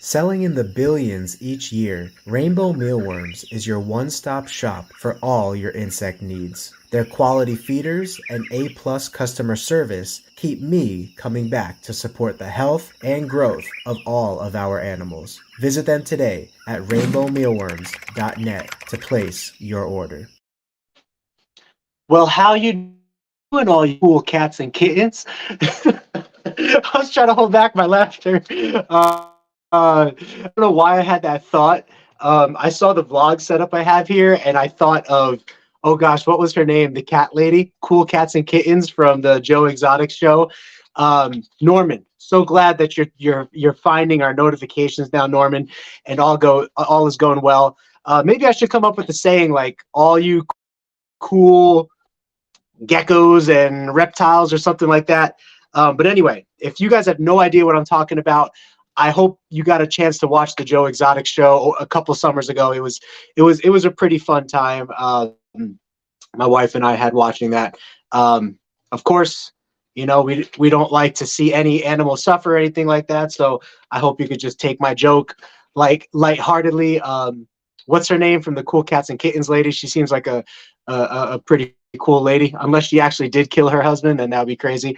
Selling in the billions each year, Rainbow Mealworms is your one-stop shop for all your insect needs. Their quality feeders and A-plus customer service keep me coming back to support the health and growth of all of our animals. Visit them today at rainbowmealworms.net to place your order. Well, how you doing, all you cool cats and kittens? I was trying to hold back my laughter. I don't know why I had that thought. I saw the vlog setup I have here, and I thought of, oh gosh, what was her name? The cat lady, Cool Cats and Kittens from the Joe Exotic show. Norman, so glad that you're finding our notifications now, Norman, and all is going well. Maybe I should come up with a saying like all you cool geckos and reptiles or something like that. But anyway, if you guys have no idea what I'm talking about, I hope you got a chance to watch the Joe Exotic show a couple summers ago. It was a pretty fun time. My wife and I had watching that. Of course, you know, we don't like to see any animal suffer or anything like that. So I hope you could just take my joke like lightheartedly. What's her name from the Cool Cats and Kittens lady? She seems like a pretty cool lady, unless she actually did kill her husband, then that would be crazy.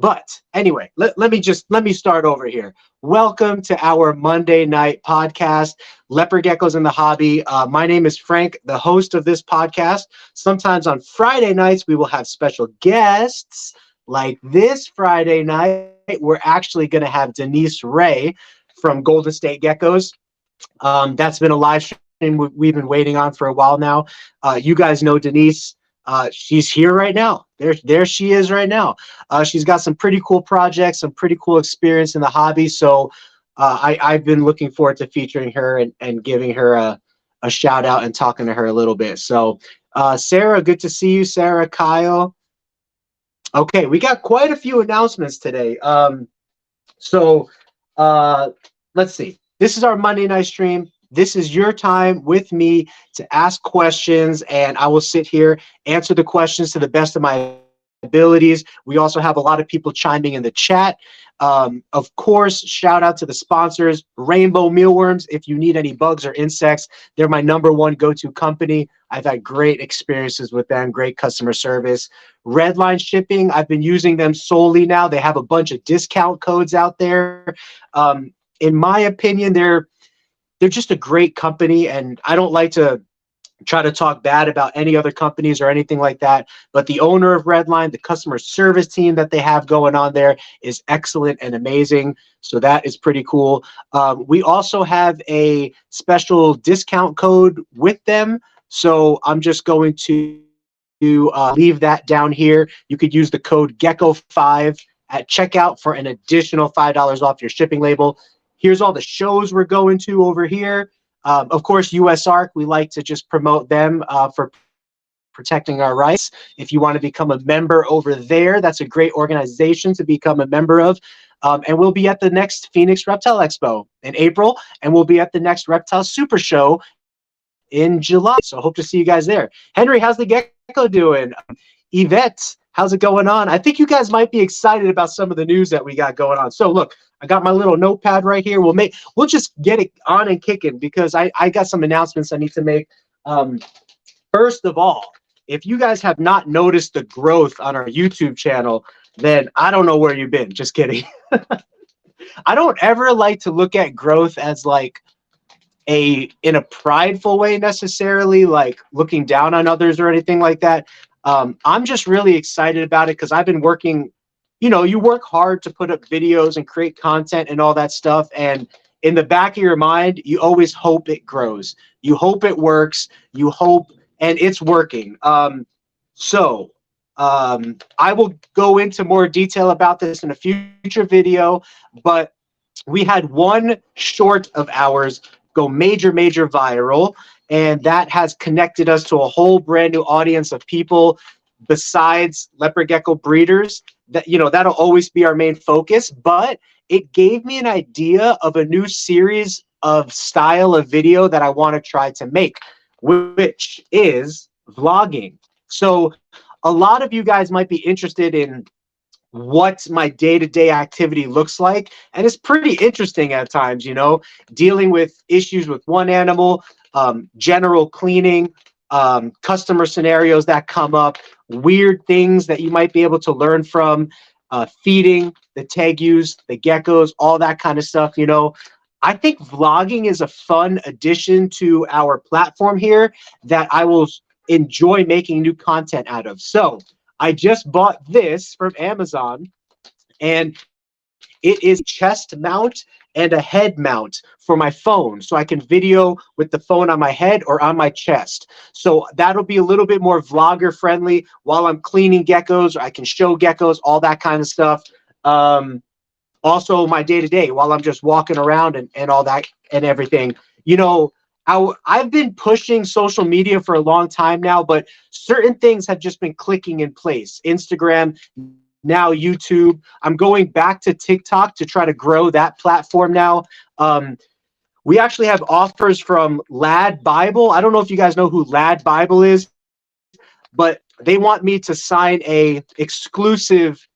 But anyway, let me start over here. Welcome to our Monday night podcast, Leopard Geckos in the Hobby. My name is Frank, the host of this podcast. Sometimes on Friday nights, we will have special guests. Like this Friday night, we're actually going to have Denise Ray from Golden State Geckos. That's been a live stream we've been waiting on for a while now. You guys know Denise. She's here right now. There she is right now. She's got some pretty cool projects, some pretty cool experience in the hobby. So I've been looking forward to featuring her and giving her a shout out and talking to her a little bit. So Sarah, good to see you. Sarah, Kyle. Okay, we got quite a few announcements today. Let's see. This is our Monday night stream. This is your time with me to ask questions, and I will sit here, answer the questions to the best of my abilities. We also have a lot of people chiming in the chat. Of course, shout out to the sponsors, Rainbow Mealworms. If you need any bugs or insects, they're my #1 go-to company. I've had great experiences with them, great customer service. Redline Shipping, I've been using them solely now. They have a bunch of discount codes out there. In my opinion, they're just a great company, and I don't like to try to talk bad about any other companies or anything like that, but the owner of Redline, the customer service team that they have going on there is excellent and amazing, so that is pretty cool. We also have a special discount code with them, so I'm just going to leave that down here. You could use the code GECKO5 at checkout for an additional $5 off your shipping label. Here's all the shows we're going to over here. Of course, USARK, we like to just promote them for protecting our rights. If you want to become a member over there, that's a great organization to become a member of. And we'll be at the next Phoenix Reptile Expo in April, and we'll be at the next Reptile Super Show in July. So hope to see you guys there. Henry, how's the gecko doing? Yvette, how's it going on? I think you guys might be excited about some of the news that we got going on. So look, I got my little notepad right here. We'll just get it on and kicking because I got some announcements I need to make. First of all, if you guys have not noticed the growth on our YouTube channel, then I don't know where you've been. Just kidding. I don't ever like to look at growth as like in a prideful way necessarily, like looking down on others or anything like that. I'm just really excited about it because I've been working. You know, you work hard to put up videos and create content and all that stuff. And in the back of your mind, you always hope it grows. You hope it works. You hope, and it's working. I will go into more detail about this in a future video, but we had one short of ours go major viral, and that has connected us to a whole brand new audience of people besides leopard gecko breeders. That, you know, that'll always be our main focus, but it gave me an idea of a new series of style of video that I want to try to make, which is vlogging. So a lot of you guys might be interested in what my day-to-day activity looks like. And it's pretty interesting at times, you know, dealing with issues with one animal, general cleaning, customer scenarios that come up, weird things that you might be able to learn from, feeding the tegus, the geckos, all that kind of stuff, you know. I think vlogging is a fun addition to our platform here that I will enjoy making new content out of. So I just bought this from Amazon, and it is a chest mount and a head mount for my phone, so I can video with the phone on my head or on my chest. So that'll be a little bit more vlogger friendly while I'm cleaning geckos. I can show geckos, all that kind of stuff. Also my day-to-day while I'm just walking around and all that and everything. You know, I've been pushing social media for a long time now, but certain things have just been clicking in place. Instagram, now YouTube. I'm going back to TikTok to try to grow that platform now. We actually have offers from Lad Bible. I don't know if you guys know who Lad Bible is, but they want me to sign a exclusive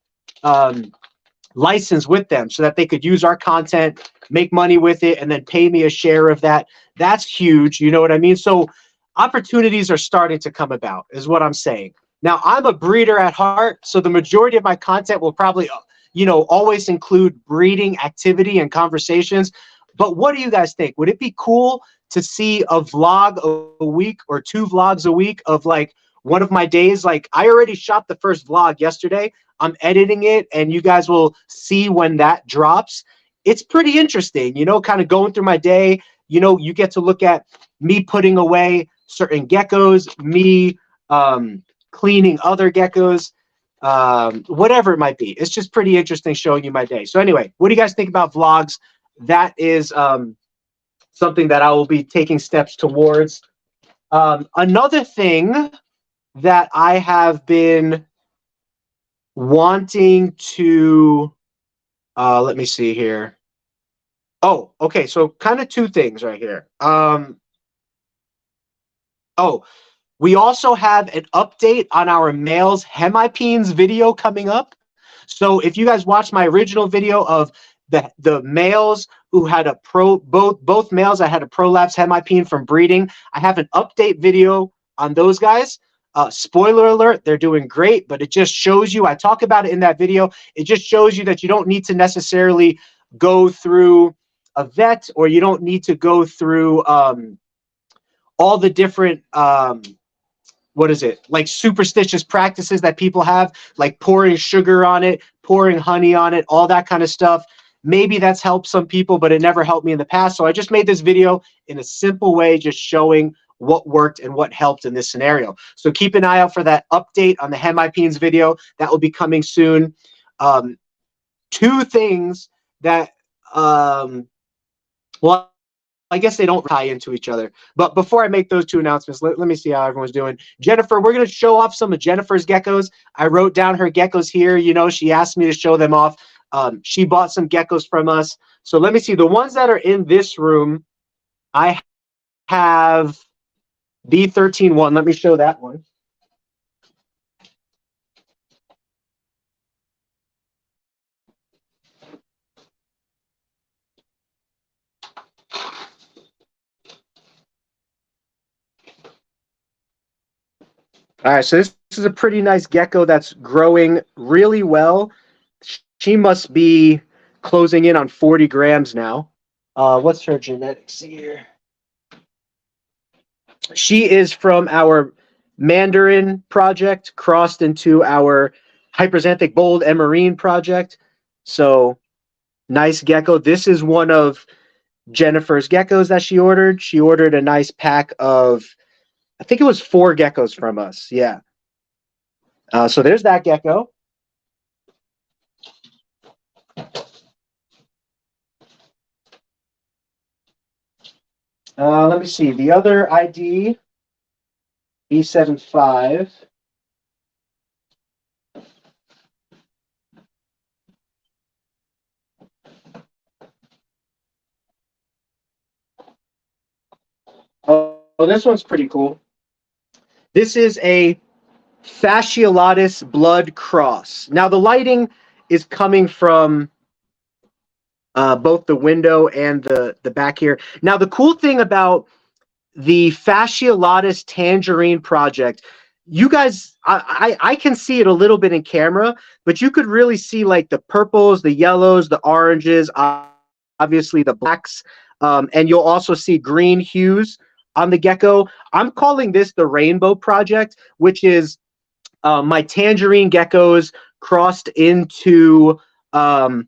license with them so that they could use our content, make money with it, and then pay me a share of that. That's huge. You know what I mean? So opportunities are starting to come about, is what I'm saying. Now, I'm a breeder at heart, so the majority of my content will probably, you know, always include breeding activity and conversations. But what do you guys think? Would it be cool to see a vlog a week or 2 vlogs a week of like one of my days? Like, I already shot the first vlog yesterday. I'm editing it, and you guys will see when that drops. It's pretty interesting, you know, kind of going through my day. You know, you get to look at me putting away certain geckos, me cleaning other geckos, whatever it might be. It's just pretty interesting showing you my day. So anyway, what do you guys think about vlogs? That is something that I will be taking steps towards. Another thing that I have been wanting to, let me see here. Oh, okay. So kind of 2 things right here. We also have an update on our males hemipenes video coming up. So if you guys watched my original video of the males who had a both males that had a prolapse hemipene from breeding, I have an update video on those guys. Spoiler alert, they're doing great, but it just shows you, I talk about it in that video, it just shows you that you don't need to necessarily go through a vet, or you don't need to go through all the different what is it, like superstitious practices that people have, like pouring sugar on it, pouring honey on it, all that kind of stuff. Maybe that's helped some people, but it never helped me in the past. So I just made this video in a simple way, just showing what worked and what helped in this scenario. So keep an eye out for that update on the hemipenes video. That will be coming soon. 2 things that, well, I guess they don't tie into each other. But before I make those 2 announcements, let me see how everyone's doing. Jennifer, we're going to show off some of Jennifer's geckos. I wrote down her geckos here. You know, she asked me to show them off. She bought some geckos from us. So let me see. The ones that are in this room, I have B13-1. Let me show that one. All right, so this is a pretty nice gecko that's growing really well. She must be closing in on 40 grams now. What's her genetics here? She is from our Mandarin project, crossed into our Hyperxanthic Bold Emerine project. So nice gecko. This is one of Jennifer's geckos that she ordered. She ordered a nice pack of, I think it was 4 geckos from us. Yeah. So there's that gecko. Let me see. The other ID, B75. Oh, this one's pretty cool. This is a fasciolatus blood cross. Now the lighting is coming from both the window and the back here. Now, the cool thing about the fasciolatus tangerine project, you guys, I can see it a little bit in camera, but you could really see like the purples, the yellows, the oranges, obviously the blacks, and you'll also see green hues on the gecko. I'm calling this the rainbow project, which is my tangerine geckos crossed into fasciolatus.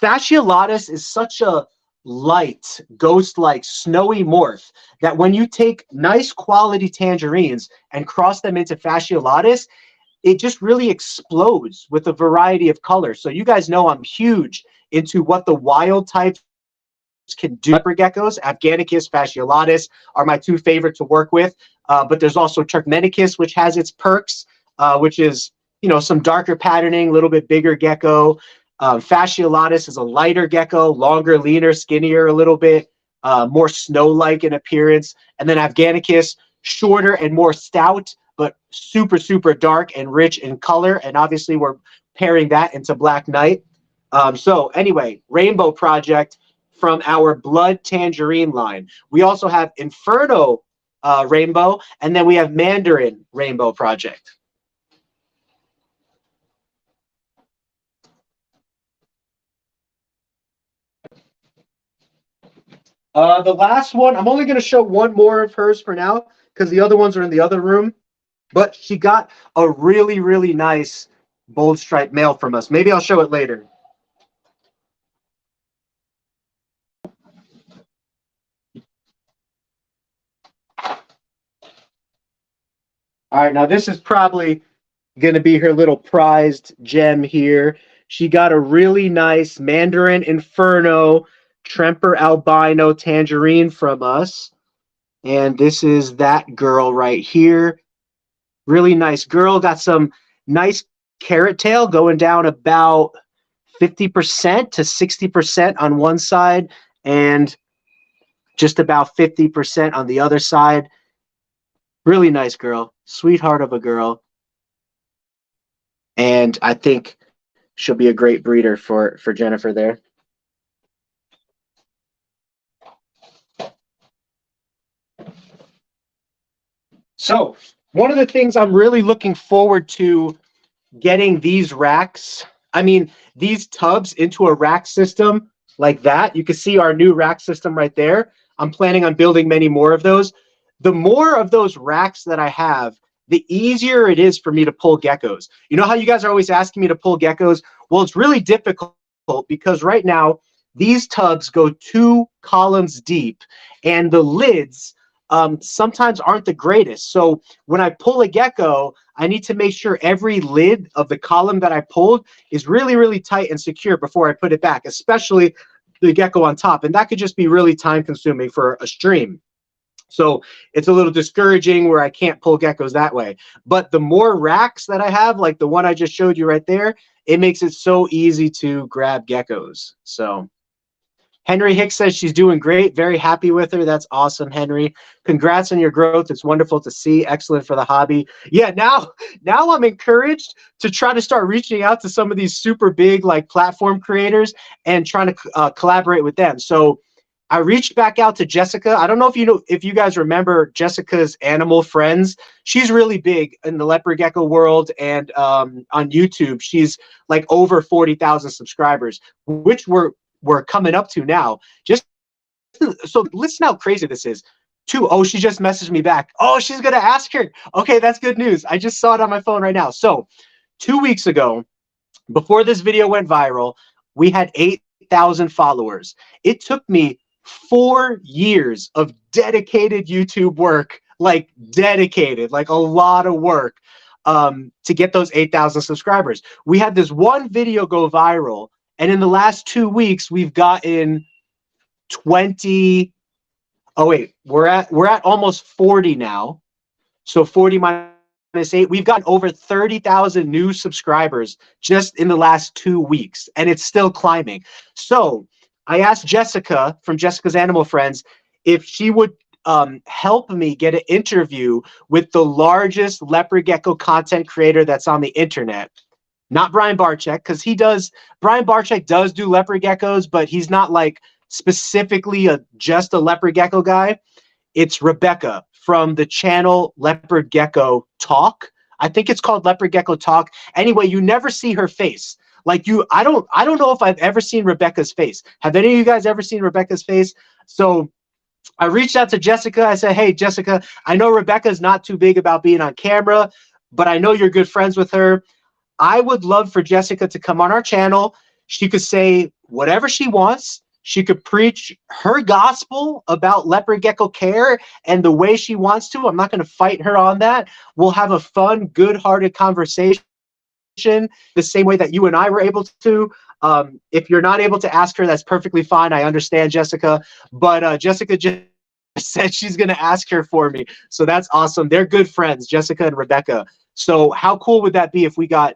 Fasciolatus is such a light, ghost-like, snowy morph that when you take nice quality tangerines and cross them into fasciolatus, it just really explodes with a variety of colors. So you guys know I'm huge into what the wild types can do. Leopard geckos, Afghanicus, fasciolatus are my two favorite to work with. But there's also Turkmenicus, which has its perks, which is, you know, some darker patterning, a little bit bigger gecko. Fasciolatus is a lighter gecko, longer, leaner, skinnier a little bit, more snow-like in appearance. And then Afghanicus, shorter and more stout, but super, super dark and rich in color. And obviously we're pairing that into Black Knight. So anyway, Rainbow Project from our Blood Tangerine line. We also have Inferno Rainbow, and then we have Mandarin Rainbow Project. The last one, I'm only going to show one more of hers for now because the other ones are in the other room. But she got a really, really nice bold stripe male from us. Maybe I'll show it later. All right, now this is probably going to be her little prized gem here. She got a really nice Mandarin Inferno Tremper Albino Tangerine from us. And this is that girl right here. Really nice girl. Got some nice carrot tail going down about 50% to 60% on one side and just about 50% on the other side. Really nice girl. Sweetheart of a girl. And I think she'll be a great breeder for Jennifer there. So one of the things I'm really looking forward to getting these racks, I mean, these tubs into a rack system like that. You can see our new rack system right there. I'm planning on building many more of those. The more of those racks that I have, the easier it is for me to pull geckos. You know how you guys are always asking me to pull geckos? Well, it's really difficult because right now these tubs go 2 columns deep and the lids sometimes aren't the greatest. So when I pull a gecko, I need to make sure every lid of the column that I pulled is really, really tight and secure before I put it back, especially the gecko on top. And that could just be really time consuming for a stream. So it's a little discouraging where I can't pull geckos that way. But the more racks that I have, like the one I just showed you right there, it makes it so easy to grab geckos. So Henry Hicks says she's doing great. Very happy with her. That's awesome, Henry. Congrats on your growth. It's wonderful to see. Excellent for the hobby. Yeah, now I'm encouraged to try to start reaching out to some of these super big like platform creators and trying to collaborate with them. So I reached back out to Jessica. I don't know if you guys remember Jessica's Animal Friends. She's really big in the leopard gecko world and on YouTube. She's like over 40,000 subscribers, which we're coming up to now. Just so listen how crazy this is. Oh, she just messaged me back. Oh, she's gonna ask her. Okay, that's good news. I just saw it on my phone right now. So 2 weeks ago, before this video went viral, we had 8,000 followers. It took me 4 years of dedicated YouTube work, like dedicated, like a lot of work to get those 8,000 subscribers. We had this one video go viral, and in the last 2 weeks, we've gotten 20. Oh wait, we're at almost 40 now. So 40 minus 8, we've gotten over 30,000 new subscribers just in the last 2 weeks, and it's still climbing. So I asked Jessica from Jessica's Animal Friends if she would help me get an interview with the largest leopard gecko content creator that's on the internet. not Brian Barczyk, because Brian Barczyk does do leopard geckos, but he's not like specifically just a leopard gecko guy. It's Rebecca from the channel Leopard Gecko Talk. I think it's called Leopard Gecko Talk. Anyway, you never see her face. Like I don't know if I've ever seen Rebecca's face. Have any of you guys ever seen Rebecca's face? So I reached out to Jessica. I said, hey, Jessica, I know Rebecca's not too big about being on camera, but I know you're good friends with her. I would love for Jessica to come on our channel. She could say whatever she wants. She could preach her gospel about leopard gecko care and the way she wants to. I'm not going to fight her on that. We'll have a fun, good-hearted conversation the same way that you and I were able to. If you're not able to ask her, that's perfectly fine. I understand, Jessica. But Jessica just said she's going to ask her for me. So that's awesome. They're good friends, Jessica and Rebecca. So how cool would that be if we got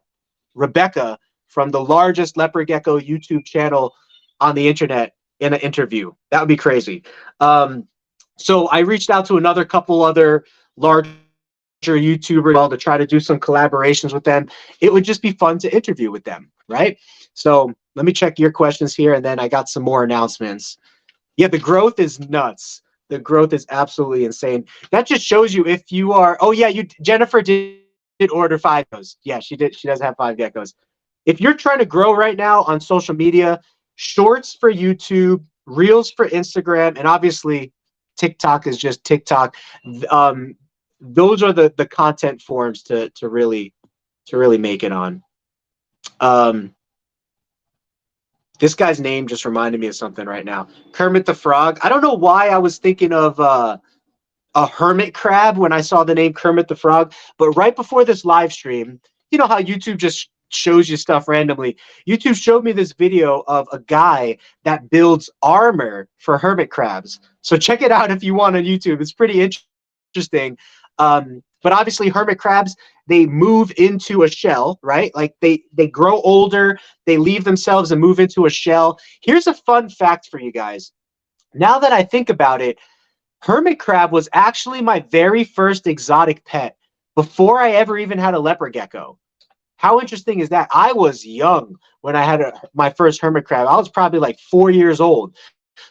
Rebecca from the largest leopard gecko YouTube channel on the internet in an interview? That would be crazy. So I reached out to another couple other larger YouTubers to try to do some collaborations with them. It would just be fun to interview with them, right? So let me check your questions here, and then I got some more announcements. Yeah, the growth is nuts. The growth is absolutely insane. That just shows you if you are. Oh yeah, Jennifer did order 5 geckos. Yeah, she did. She does have 5 geckos. If you're trying to grow right now on social media, shorts for YouTube, reels for Instagram, and obviously TikTok is just TikTok. Those are the content forms to really make it on. This guy's name just reminded me of something right now. Kermit the Frog. I don't know why I was thinking of a hermit crab when I saw the name Kermit the Frog, but right before this live stream, you know how YouTube just shows you stuff randomly. YouTube showed me this video of a guy that builds armor for hermit crabs. So check it out if you want on YouTube. It's pretty interesting. But obviously hermit crabs, they move into a shell, right? Like they grow older, they leave themselves and move into a shell. Here's a fun fact for you guys. Now that I think about it, hermit crab was actually my very first exotic pet before I ever even had a leopard gecko. How interesting is that? I was young when I had my first hermit crab. I was probably like 4 years old.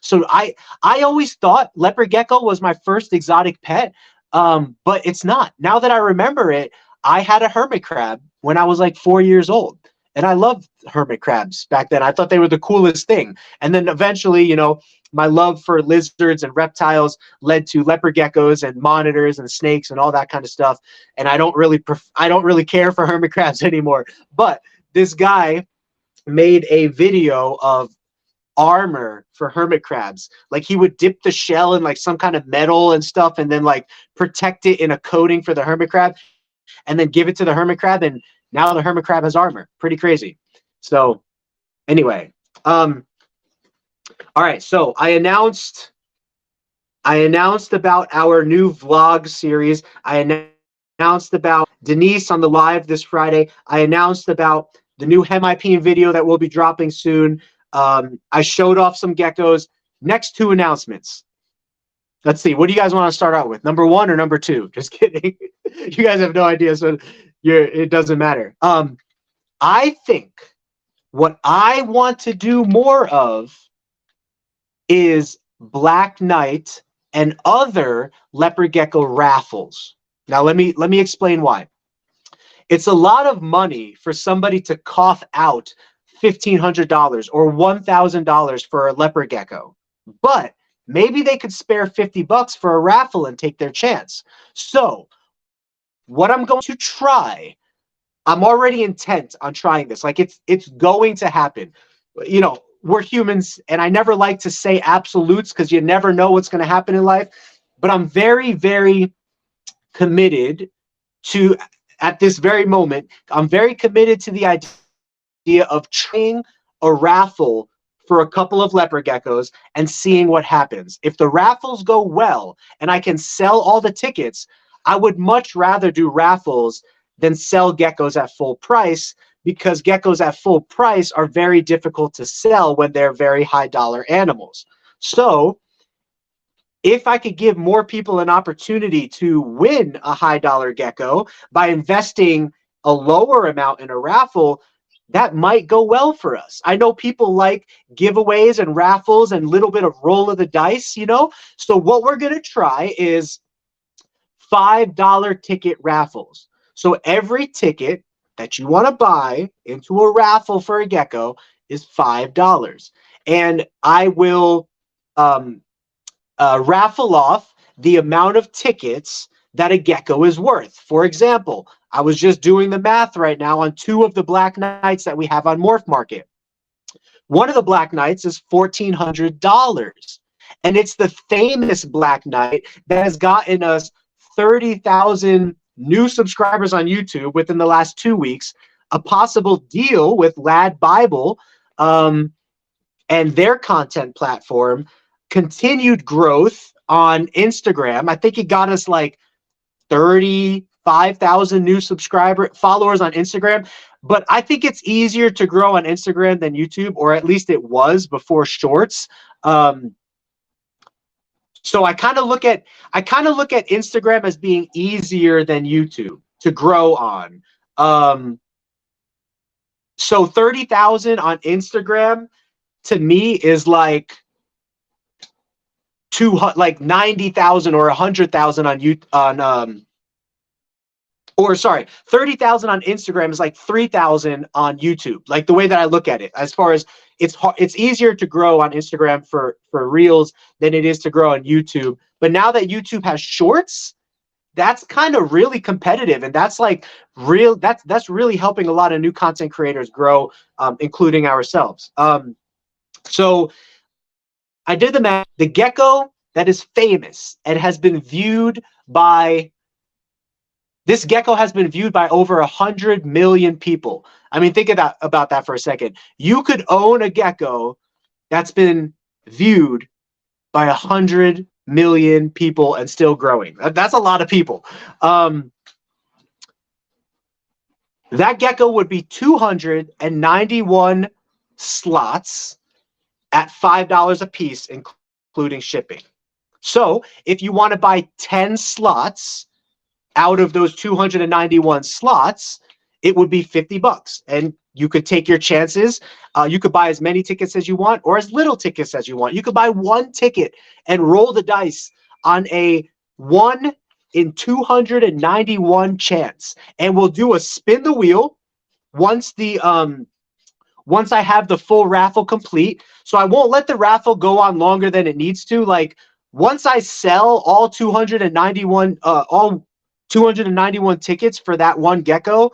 So I always thought leopard gecko was my first exotic pet, but it's not. Now that I remember it, I had a hermit crab when I was like 4 years old. And I loved hermit crabs back then. I thought they were the coolest thing. And then eventually, you know, my love for lizards and reptiles led to leopard geckos and monitors and snakes and all that kind of stuff. And I don't really care for hermit crabs anymore. But this guy made a video of armor for hermit crabs. Like he would dip the shell in like some kind of metal and stuff and then like protect it in a coating for the hermit crab and then give it to the hermit crab, and now the hermit crab has armor. Pretty crazy. So anyway, all right, so I announced about our new vlog series. I announced about Denise on the live this Friday. I announced about the new hemipene video that will be dropping soon. I showed off some geckos. Next 2 announcements. Let's see. What do you guys want to start out with? Number 1 or number 2? Just kidding. You guys have no idea, so it doesn't matter. I think what I want to do more of is Black Knight and other leopard gecko raffles. Now let me explain why. It's a lot of money for somebody to cough out $1,500 or $1,000 for a leopard gecko, but maybe they could spare $50 for a raffle and take their chance. So what I'm going to try, I'm already intent on trying this. Like it's going to happen. You know, we're humans, and I never like to say absolutes because you never know what's going to happen in life. But I'm very, very committed to, at this very moment, I'm very committed to the idea of trying a raffle for a couple of leopard geckos and seeing what happens. If the raffles go well and I can sell all the tickets, I would much rather do raffles than sell geckos at full price, because geckos at full price are very difficult to sell when they're very high dollar animals. So if I could give more people an opportunity to win a high dollar gecko by investing a lower amount in a raffle, that might go well for us. I know people like giveaways and raffles and a little bit of roll of the dice, you know? So what we're going to try is $5 ticket raffles. So every ticket that you want to buy into a raffle for a gecko is $5. And I will raffle off the amount of tickets that a gecko is worth. For example, I was just doing the math right now on 2 of the Black Knights that we have on MorphMarket. One of the Black Knights is $1,400. And it's the famous Black Knight that has gotten us 30,000 new subscribers on YouTube within the last 2 weeks, a possible deal with Lad Bible and their content platform, continued growth on Instagram. I think it got us like 35,000 new followers on Instagram. But I think it's easier to grow on Instagram than YouTube, or at least it was before Shorts. So I kind of look at Instagram as being easier than YouTube to grow on. So 30,000 on Instagram to me is like 90,000 or 100,000 on 30,000 on Instagram is like 3,000 on YouTube. Like the way that I look at it, as far as it's easier to grow on Instagram for Reels than it is to grow on YouTube. But now that YouTube has Shorts, that's kind of really competitive, and that's like that's really helping a lot of new content creators grow, including ourselves. So I did the math. The gecko that is famous and has been viewed by This gecko has been viewed by over 100 million people. I mean, think about that for a second. You could own a gecko that's been viewed by 100 million people and still growing. That's a lot of people. That gecko would be 291 slots at $5 a piece, including shipping. So if you want to buy 10 slots out of those 291 slots, it would be $50. And you could take your chances. You could buy as many tickets as you want or as little tickets as you want. You could buy one ticket and roll the dice on a 1 in 291 chance. And we'll do a spin the wheel once I have the full raffle complete. So I won't let the raffle go on longer than it needs to. Like once I sell all 291 tickets for that one gecko,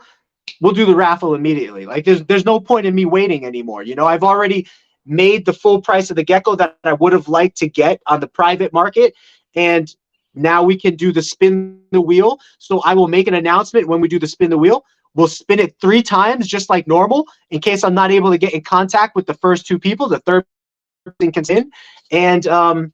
we'll do the raffle immediately. Like there's no point in me waiting anymore. You know, I've already made the full price of the gecko that I would have liked to get on the private market, and now we can do the spin the wheel. So I will make an announcement when we do the spin the wheel. We'll spin it 3 times just like normal in case I'm not able to get in contact with the first 2 people. The third thing comes in, and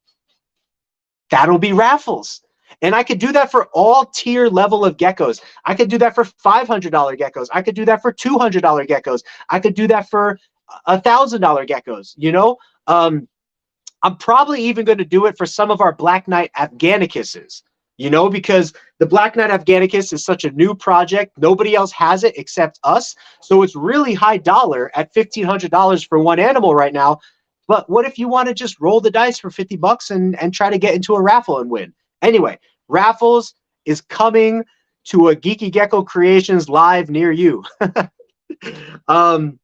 that'll be raffles. And I could do that for all tier level of geckos. I could do that for $500 geckos. I could do that for $200 geckos. I could do that for $1,000 geckos. You know, I'm probably even going to do it for some of our Black Knight Afghanicuses. You know, because the Black Knight Afghanicus is such a new project. Nobody else has it except us. So it's really high dollar at $1,500 for one animal right now. But what if you want to just roll the dice for $50 and try to get into a raffle and win? Anyway, raffles is coming to a Geeky Gecko Creations live near you. In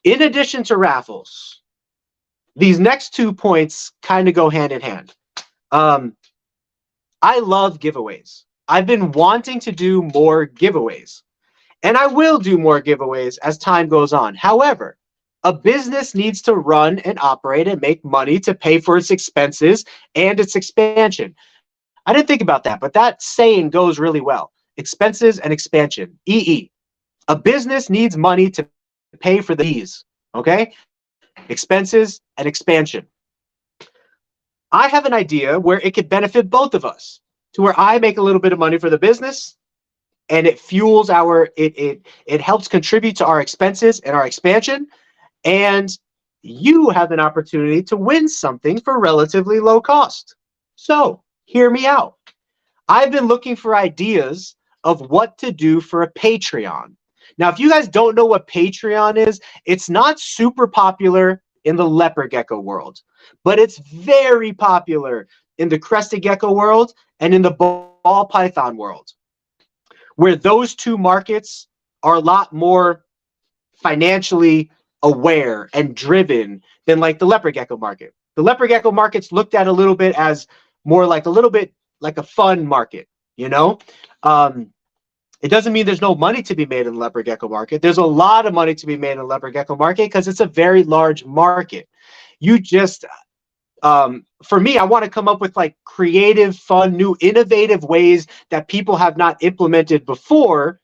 addition to raffles, these next 2 points kind of go hand in hand. I love giveaways. I've been wanting to do more giveaways, and I will do more giveaways as time goes on. However, a business needs to run and operate and make money to pay for its expenses and its expansion. I didn't think about that, but that saying goes really well. Expenses and expansion, EE. A business needs money to pay for the E's, okay? Expenses and expansion. I have an idea where it could benefit both of us, to where I make a little bit of money for the business and it fuels it helps contribute to our expenses and our expansion, and you have an opportunity to win something for relatively low cost. So hear me out. I've been looking for ideas of what to do for a Patreon. Now, if you guys don't know what Patreon is, it's not super popular in the leopard gecko world, but it's very popular in the crested gecko world and in the ball python world, where those two markets are a lot more financially aware and driven than like the leopard gecko market. The leopard gecko market's looked at a little bit as more like a little bit like a fun market, you know? It doesn't mean there's no money to be made in the leopard gecko market. There's a lot of money to be made in the leopard gecko market because it's a very large market. You just, for me, I want to come up with like creative, fun, new, innovative ways that people have not implemented before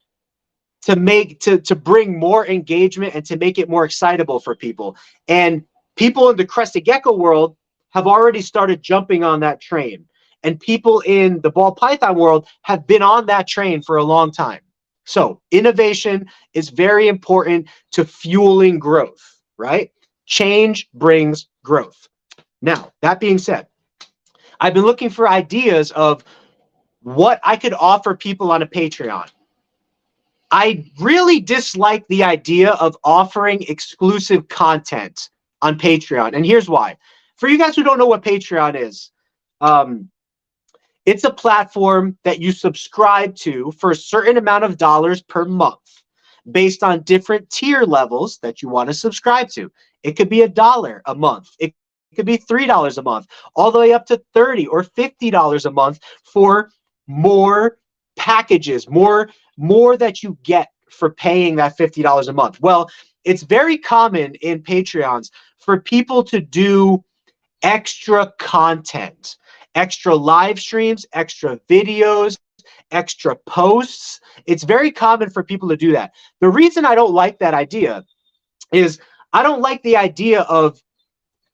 to make, to bring more engagement and to make it more excitable for people. And people in the crested gecko world have already started jumping on that train. And people in the ball python world have been on that train for a long time. So innovation is very important to fueling growth, right? Change brings growth. Now, that being said, I've been looking for ideas of what I could offer people on a Patreon. I really dislike the idea of offering exclusive content on Patreon. And here's why. For you guys who don't know what Patreon is, it's a platform that you subscribe to for a certain amount of dollars per month based on different tier levels that you want to subscribe to. It could be $1 a month. It could be $3 a month, all the way up to $30 or $50 a month for more packages, more that you get for paying that $50 a month. Well, it's very common in Patreons for people to do extra content, extra live streams, extra videos, extra posts. It's very common for people to do that. The reason I don't like that idea is I don't like the idea of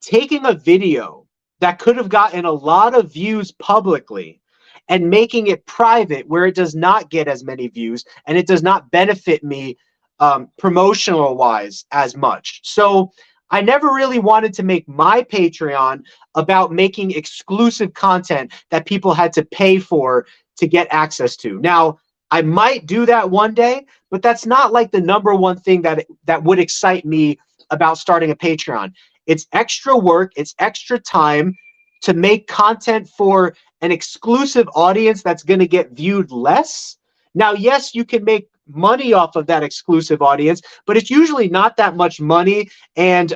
taking a video that could have gotten a lot of views publicly and making it private where it does not get as many views and it does not benefit me promotional wise as much. So I never really wanted to make my Patreon about making exclusive content that people had to pay for to get access to. Now, I might do that one day, but that's not like the #1 thing that would excite me about starting a Patreon. It's extra work, it's extra time to make content for an exclusive audience that's going to get viewed less. Now, yes, you can make money off of that exclusive audience, but it's usually not that much money. And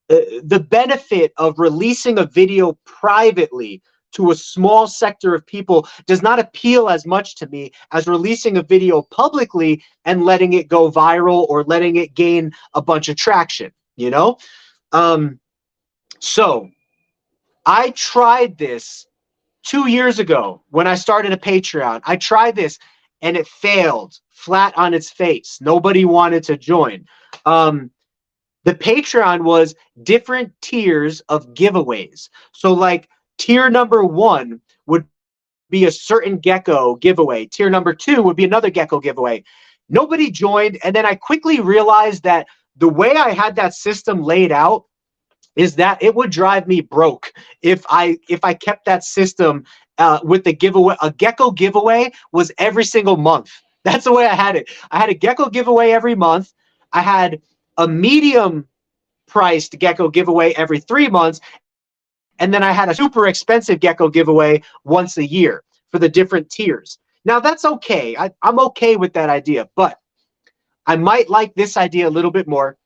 the benefit of releasing a video privately to a small sector of people does not appeal as much to me as releasing a video publicly and letting it go viral or letting it gain a bunch of traction, you know? So I tried this 2 years ago when I started a Patreon. I tried this and it failed flat on its face. Nobody wanted to join. The Patreon was different tiers of giveaways. So like tier #1 would be a certain gecko giveaway. Tier #2 would be another gecko giveaway. Nobody joined. And then I quickly realized that the way I had that system laid out is that it would drive me broke if I kept that system with the giveaway. A gecko giveaway was every single month. That's the way I had it. I had a gecko giveaway every month. I had a medium priced gecko giveaway every 3 months. And then I had a super expensive gecko giveaway once a year for the different tiers. Now that's okay. I'm okay with that idea, but I might like this idea a little bit more,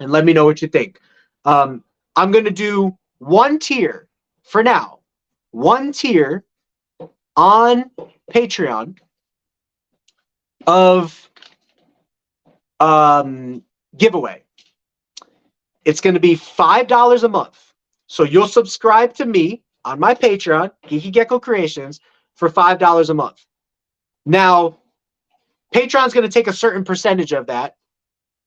and let me know what you think. I'm going to do one tier for now, one tier on Patreon of giveaway. It's going to be $5 a month. So you'll subscribe to me on my Patreon, Geeky Gecko Creations, for $5 a month. Now, Patreon's going to take a certain percentage of that,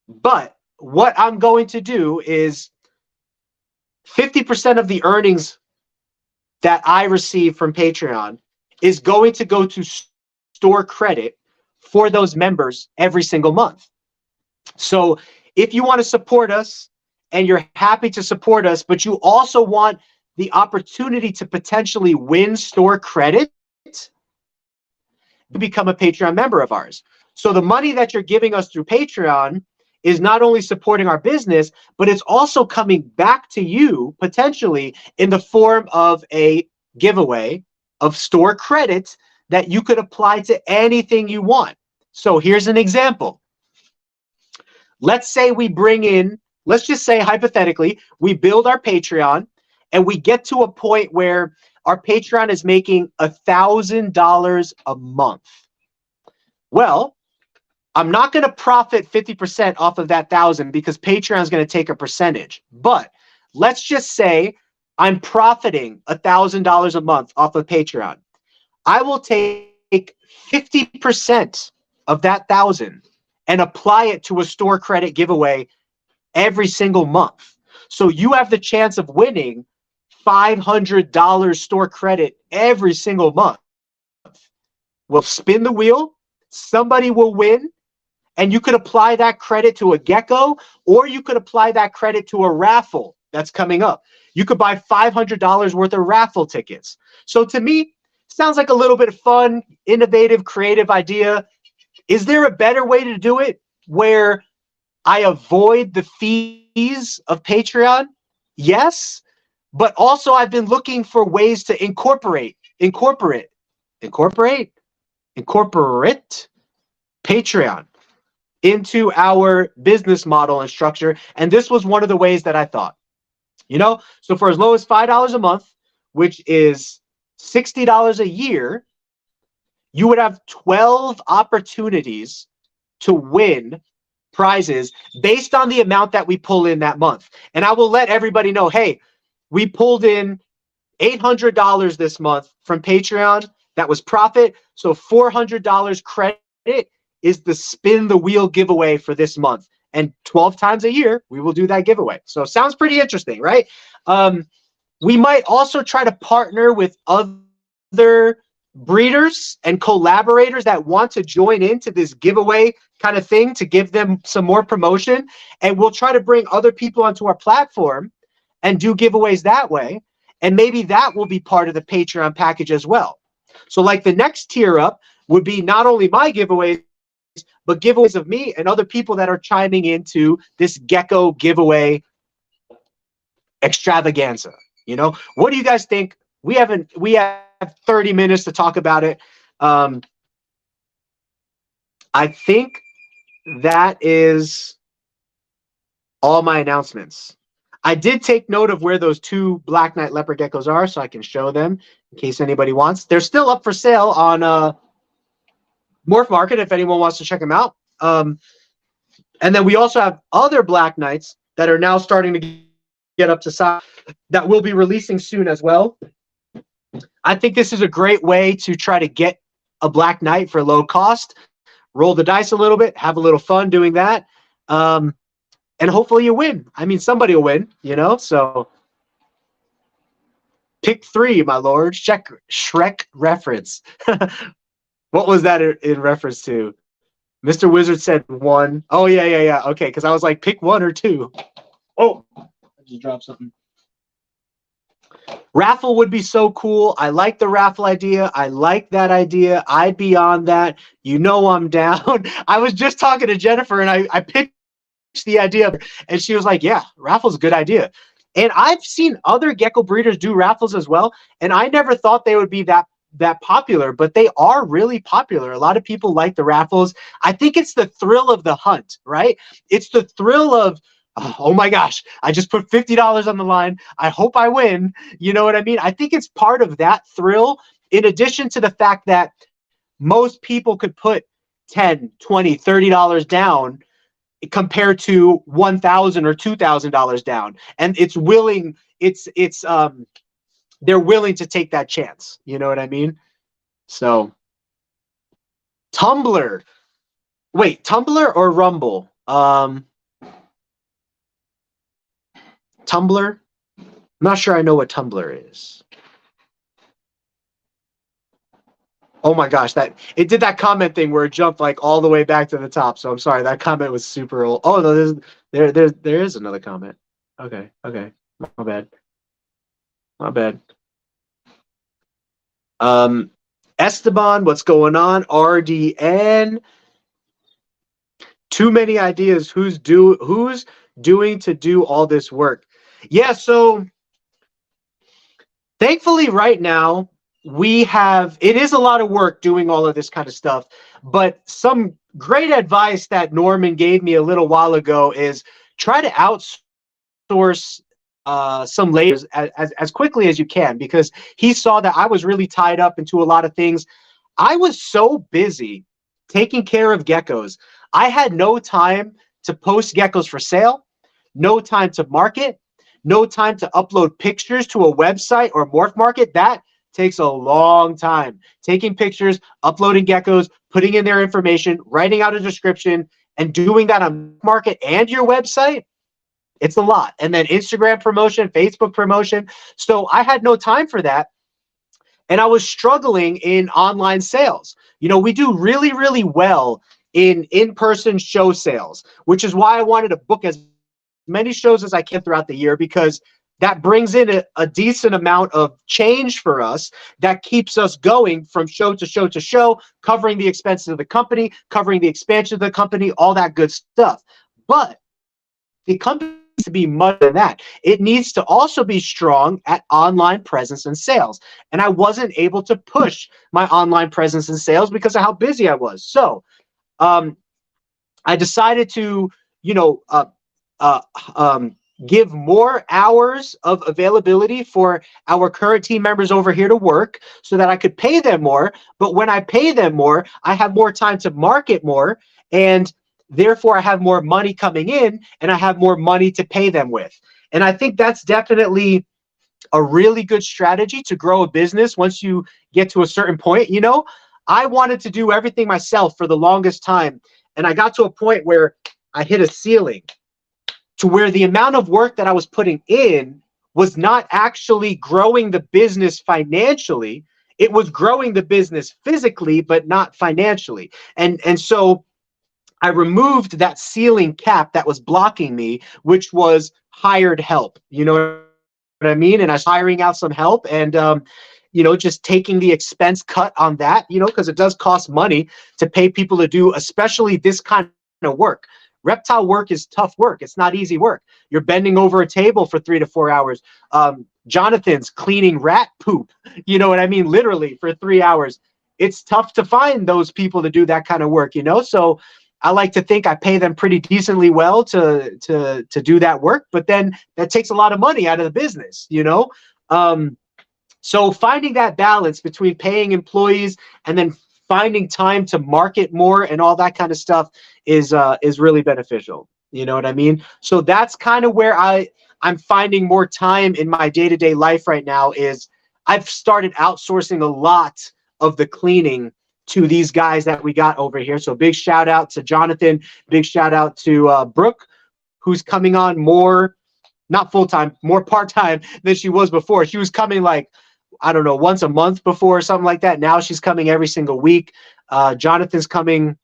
but what I'm going to do is 50% of the earnings that I receive from Patreon is going to go to store credit for those members every single month. So if you want to support us and you're happy to support us, but you also want the opportunity to potentially win store credit, become a Patreon member of ours. So the money that you're giving us through Patreon is not only supporting our business, but it's also coming back to you potentially in the form of a giveaway of store credits that you could apply to anything you want. So here's an example. Let's say we bring in, let's just say hypothetically, we build our Patreon and we get to a point where our Patreon is making $1,000 a month. Well, I'm not going to profit 50% off of that 1,000 because Patreon is going to take a percentage. But let's just say I'm profiting $1,000 a month off of Patreon. I will take 50% of that 1,000 and apply it to a store credit giveaway every single month. So you have the chance of winning $500 store credit every single month. We'll spin the wheel, somebody will win, and you could apply that credit to a gecko, or you could apply that credit to a raffle that's coming up. You could buy $500 worth of raffle tickets. So to me, sounds like a little bit of fun, innovative, creative idea. Is there a better way to do it where I avoid the fees of Patreon? Yes, but also I've been looking for ways to incorporate Patreon into our business model and structure. And this was one of the ways that I thought, so for as low as $5 a month, which is $60 a year, you would have 12 opportunities to win prizes based on the amount that we pull in that month. And I will let everybody know, hey, we pulled in $800 this month from Patreon. That was profit. So $400 credit is the spin the wheel giveaway for this month. And 12 times a year, we will do that giveaway. So sounds pretty interesting, right? We might also try to partner with other breeders and collaborators that want to join into this giveaway kind of thing to give them some more promotion. And we'll try to bring other people onto our platform and do giveaways that way. And maybe that will be part of the Patreon package as well. So like the next tier up would be not only my giveaways, but giveaways of me and other people that are chiming into this gecko giveaway extravaganza. What do you guys think? We have 30 minutes to talk about it. I think that is all my announcements. I did take note of where those 2 Black Knight Leopard Geckos are, so I can show them in case anybody wants. They're still up for sale on MorphMarket if anyone wants to check them out. And then we also have other Black Knights that are now starting to get up to size that we'll be releasing soon as well. I think this is a great way to try to get a Black Knight for low cost. Roll the dice a little bit, have a little fun doing that. And hopefully you win. I mean, somebody will win, so pick 3, my lord. Check Shrek reference. What was that in reference to? Mr. Wizard said 1. Oh, yeah. Okay, because I was like, pick 1 or 2. Oh, I just dropped something. Raffle would be so cool. I like the raffle idea. I like that idea. I'd be on that. I'm down. I was just talking to Jennifer, and I picked the idea, and she was like, yeah, raffle's a good idea. And I've seen other gecko breeders do raffles as well, and I never thought they would be that popular, but they are really popular. A lot of people like the raffles. I think it's the thrill of the hunt, right? It's the thrill of, oh my gosh, I just put $50 on the line. I hope I win. You know what I mean? I think it's part of that thrill, in addition to the fact that most people could put $10, $20, $30 down compared to $1,000 or $2,000 down. And they're willing to take that chance. You know what I mean? So Tumblr. Wait, Tumblr or Rumble? Tumblr? I'm not sure I know what Tumblr is. Oh my gosh, it did that comment thing where it jumped like all the way back to the top. So I'm sorry, that comment was super old. Oh no, there is another comment. Okay, my bad. Esteban, what's going on? RDN. Too many ideas. Who's doing to do all this work? Yeah, so thankfully right now it is a lot of work doing all of this kind of stuff, but some great advice that Norman gave me a little while ago is try to outsource some labor as quickly as you can, because he saw that I was really tied up into a lot of things. I was so busy taking care of geckos. I had no time to post geckos for sale, no time to market, no time to upload pictures to a website or MorphMarket. That takes a long time. Taking pictures, uploading geckos, putting in their information, writing out a description, and doing that on Market and your website, it's a lot. And then Instagram promotion, Facebook promotion. So I had no time for that. And I was struggling in online sales. You know, we do really, really well in-person show sales, which is why I wanted to book as many shows as I can throughout the year, because that brings in a decent amount of change for us that keeps us going from show to show to show, covering the expenses of the company, covering the expansion of the company, all that good stuff. But the company needs to be much than that. It needs to also be strong at online presence and sales. And I wasn't able to push my online presence and sales because of how busy I was. So I decided to, you know, give more hours of availability for our current team members over here to work so that I could pay them more. But when I pay them more, I have more time to market more, and therefore I have more money coming in and I have more money to pay them with. And I think that's definitely a really good strategy to grow a business once you get to a certain point. You know, I wanted to do everything myself for the longest time, and I got to a point where I hit a ceiling to where the amount of work that I was putting in was not actually growing the business financially. It was growing the business physically, but not financially. And so I removed that ceiling cap that was blocking me, which was hired help. You know what I mean? And I was hiring out some help and, you know, just taking the expense cut on that, you know, because it does cost money to pay people to do, especially this kind of work. Reptile work is tough work. It's not easy work. You're bending over a table for 3 to 4 hours. Jonathan's cleaning rat poop, you know what I mean? Literally for 3 hours. It's tough to find those people to do that kind of work, you know? So I like to think I pay them pretty decently well to do that work, but then that takes a lot of money out of the business, you know? So finding that balance between paying employees and then finding time to market more and all that kind of stuff is really beneficial. You know what I mean? So that's kind of where I'm finding more time in my day-to-day life right now. Is I've started outsourcing a lot of the cleaning to these guys that we got over here. So big shout out to Jonathan, big shout out to Brooke, who's coming on more, not full-time, more part-time than she was before. She was coming like, I don't know, once a month before or something like that. Now she's coming every single week. Jonathan's coming,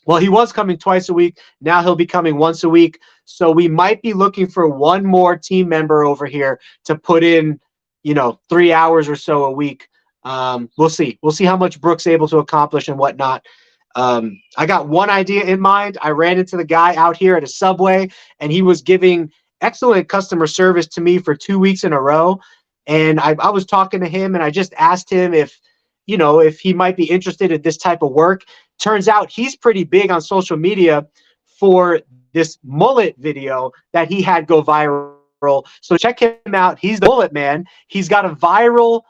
well, he was coming twice a week. Now he'll be coming once a week. So we might be looking for one more team member over here to put in, you know, 3 hours or so a week. We'll see. We'll see how much Brooke's able to accomplish and whatnot. I got one idea in mind. I ran into the guy out here at a Subway, and he was giving excellent customer service to me for 2 weeks in a row. And I was talking to him, and I just asked him if, you know, if he might be interested in this type of work. Turns out he's pretty big on social media for this mullet video that he had go viral. So check him out. He's the mullet man. He's got a viral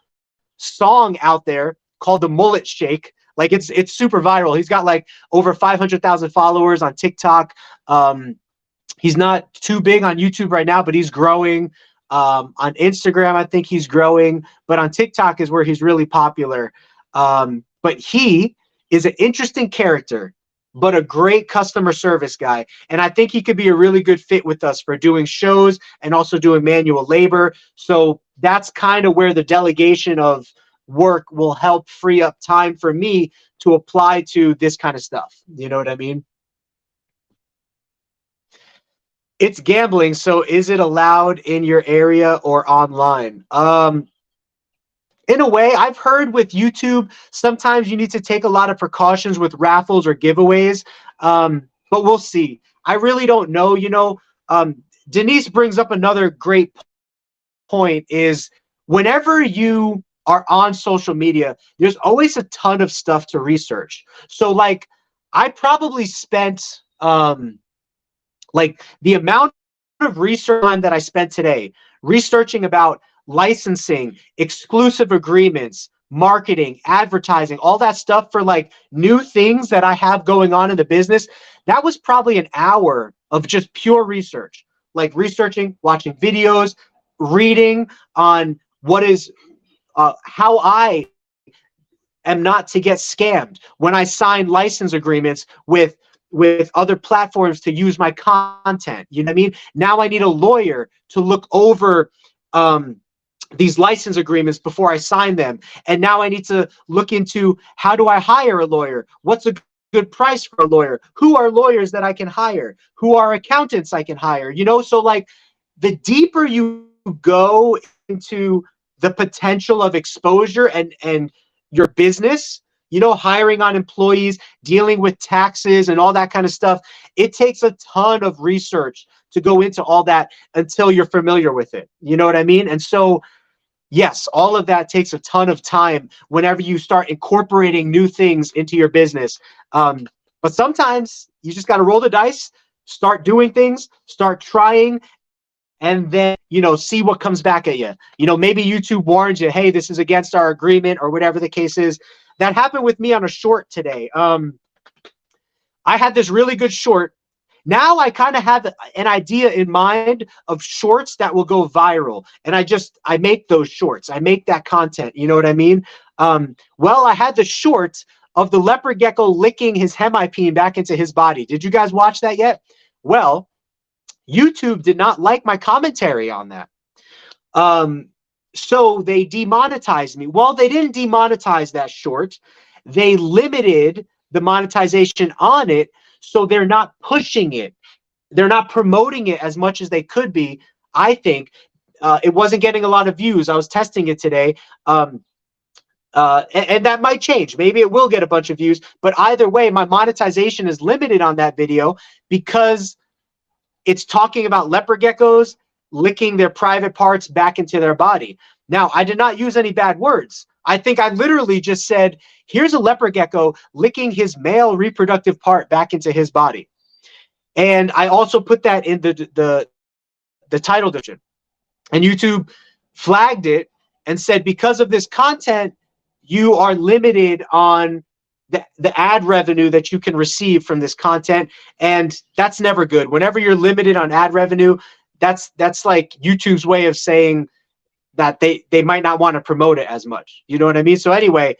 song out there called the Mullet Shake. Like it's super viral. He's got like over 500,000 followers on TikTok. He's not too big on YouTube right now, but he's growing. On Instagram, I think he's growing, but on TikTok is where he's really popular. But he is an interesting character, but a great customer service guy. And I think he could be a really good fit with us for doing shows and also doing manual labor. So that's kind of where the delegation of work will help free up time for me to apply to this kind of stuff. You know what I mean? It's gambling, so is it allowed in your area or online? In a way, I've heard with YouTube, sometimes you need to take a lot of precautions with raffles or giveaways, but we'll see. I really don't know. Denise brings up another great point is whenever you are on social media, there's always a ton of stuff to research. So like I probably spent like the amount of research time that I spent today researching about licensing, exclusive agreements, marketing, advertising, all that stuff for like new things that I have going on in the business. That was probably an hour of just pure research, like researching, watching videos, reading on what is how I am not to get scammed when I sign license agreements with other platforms to use my content. You know what I mean? Now I need a lawyer to look over these license agreements before I sign them. And now I need to look into how do I hire a lawyer? What's a good price for a lawyer? Who are lawyers that I can hire? Who are accountants I can hire? So like the deeper you go into the potential of exposure and your business, hiring on employees, dealing with taxes and all that kind of stuff, it takes a ton of research to go into all that until you're familiar with it. You know what I mean? And so, yes, all of that takes a ton of time whenever you start incorporating new things into your business. But sometimes you just got to roll the dice, start doing things, start trying, and then, see what comes back at you. Maybe YouTube warns you, hey, this is against our agreement or whatever the case is. That happened with me on a short today. I had this really good short. Now I kind of have an idea in mind of shorts that will go viral. And I make those shorts. I make that content. You know what I mean? Well, I had the short of the leopard gecko licking his hemipene back into his body. Did you guys watch that yet? Well, YouTube did not like my commentary on that. So they demonetized me. Well, they didn't demonetize that short. They limited the monetization on it, so they're not pushing it. They're not promoting it as much as they could be, I think. It wasn't getting a lot of views. I was testing it today. And that might change. Maybe it will get a bunch of views. But either way, my monetization is limited on that video because it's talking about leopard geckos licking their private parts back into their body. Now, I did not use any bad words. I think I literally just said, here's a leopard gecko licking his male reproductive part back into his body. And I also put that in the title description. And YouTube flagged it and said, because of this content, you are limited on the ad revenue that you can receive from this content. And that's never good. Whenever you're limited on ad revenue, that's like YouTube's way of saying that they might not want to promote it as much. You know what I mean? So anyway,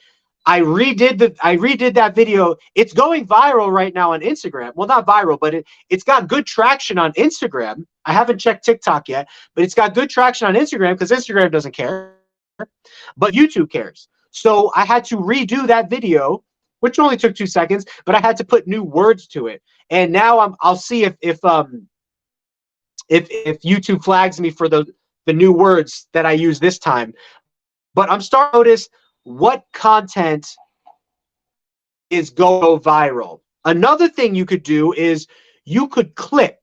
I redid that video. It's going viral right now on Instagram. Well, not viral, but it's got good traction on Instagram. I haven't checked TikTok yet, but it's got good traction on Instagram because Instagram doesn't care, but YouTube cares. So I had to redo that video, which only took 2 seconds, but I had to put new words to it. And now I'll see if YouTube flags me for the new words that I use this time. But I'm starting to notice what content is going viral. Another thing you could do is you could clip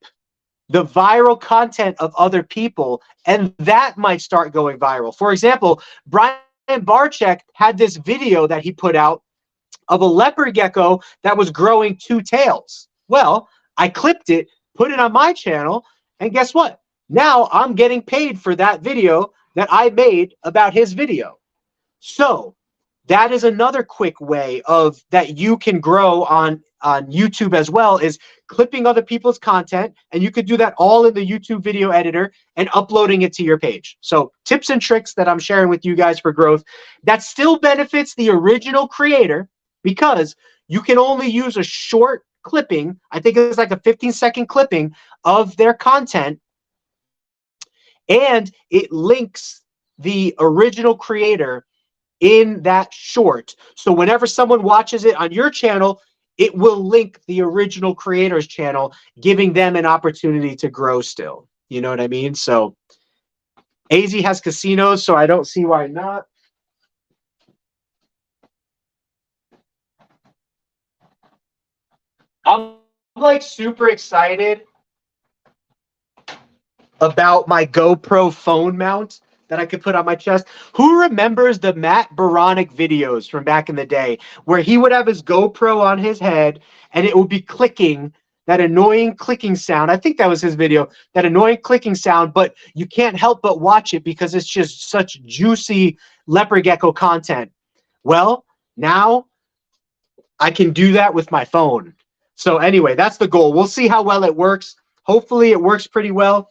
the viral content of other people, and that might start going viral. For example, Brian Barczyk had this video that he put out of a leopard gecko that was growing 2 tails. Well, I clipped it, put it on my channel, and guess what? Now I'm getting paid for that video that I made about his video. So that is another quick way of that you can grow on YouTube as well, is clipping other people's content. And you could do that all in the YouTube video editor and uploading it to your page. So tips and tricks that I'm sharing with you guys for growth that still benefits the original creator, because you can only use a short clipping. I think it's like a 15-second clipping of their content, and it links the original creator in that short. So whenever someone watches it on your channel, it will link the original creator's channel, giving them an opportunity to grow still. You know what I mean? So AZ has casinos, so I don't see why not. like super excited about my GoPro phone mount that I could put on my chest. Who remembers the Matt Boronik videos from back in the day where he would have his GoPro on his head and it would be clicking, that annoying clicking sound? I think that was his video, that annoying clicking sound, but you can't help but watch it because it's just such juicy leopard gecko content. Well, now I can do that with my phone. So anyway, that's the goal. We'll see how well it works. Hopefully it works pretty well.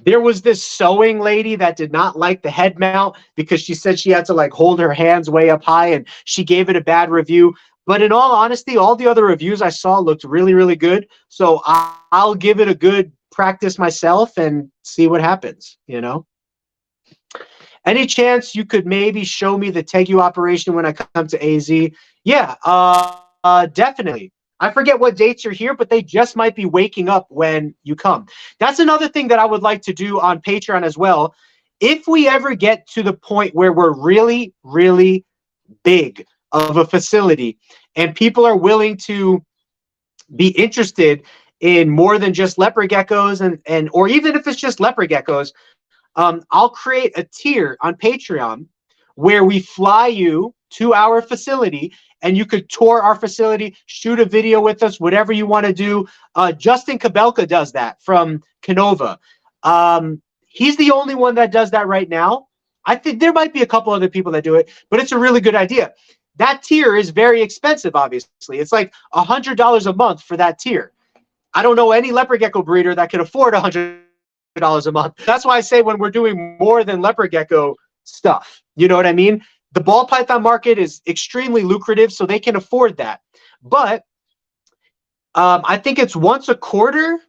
There was this sewing lady that did not like the head mount because she said she had to like hold her hands way up high, and she gave it a bad review. But in all honesty, all the other reviews I saw looked really, really good. So I'll give it a good practice myself and see what happens, you know? Any chance you could maybe show me the Tegu operation when I come to AZ? Yeah, definitely. I forget what dates you're here, but they just might be waking up when you come. That's another thing that I would like to do on Patreon as well. If we ever get to the point where we're really, really big of a facility and people are willing to be interested in more than just leopard geckos and or even if it's just leopard geckos, I'll create a tier on Patreon where we fly you to our facility and you could tour our facility, shoot a video with us, whatever you want to do. Justin Kabelka does that from Canova. He's the only one that does that right now. I think there might be a couple other people that do it, but it's a really good idea. That tier is very expensive, obviously. It's like $100 a month for that tier. I don't know any leopard gecko breeder that can afford $100 a month. That's why I say when we're doing more than leopard gecko stuff, you know what I mean? The ball python market is extremely lucrative, so they can afford that. But I think it's once a quarter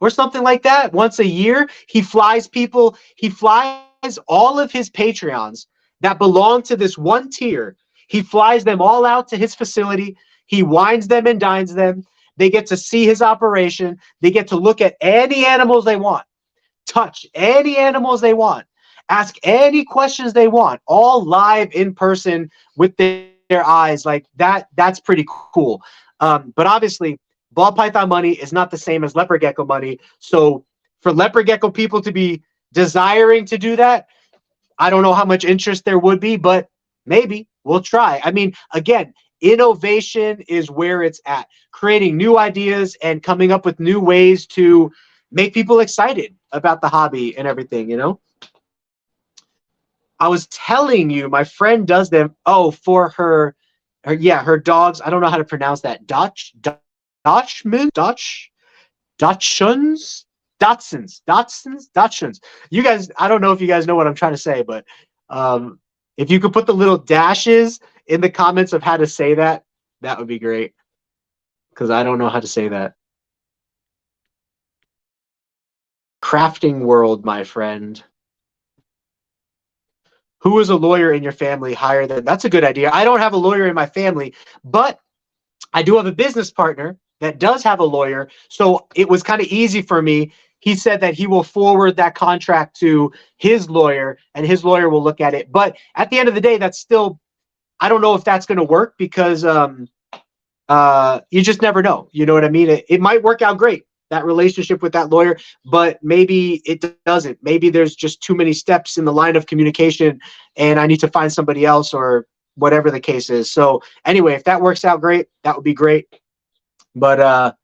or something like that, once a year. He flies people. He flies all of his Patreons that belong to this one tier. He flies them all out to his facility. He wines them and dines them. They get to see his operation. They get to look at any animals they want, touch any animals they want, ask any questions they want, all live in person with their eyes. Like that's pretty cool. But obviously, ball python money is not the same as leopard gecko money. So for leopard gecko people to be desiring to do that, I don't know how much interest there would be, but maybe we'll try. I mean, again, innovation is where it's at. Creating new ideas and coming up with new ways to make people excited about the hobby and everything, you know? I was telling you, my friend does them. Oh, for her dogs. I don't know how to pronounce that. Dachshunds. You guys, I don't know if you guys know what I'm trying to say, but if you could put the little dashes in the comments of how to say that, that would be great. Because I don't know how to say that. Crafting world, my friend. Who is a lawyer in your family? Hire them. That's a good idea. I don't have a lawyer in my family, but I do have a business partner that does have a lawyer. So it was kind of easy for me. He said that he will forward that contract to his lawyer and his lawyer will look at it. But at the end of the day, that's still, I don't know if that's going to work because you just never know. You know what I mean? It might work out great, that relationship with that lawyer, but maybe it doesn't. Maybe there's just too many steps in the line of communication and I need to find somebody else or whatever the case is. So anyway, if that works out great, that would be great. But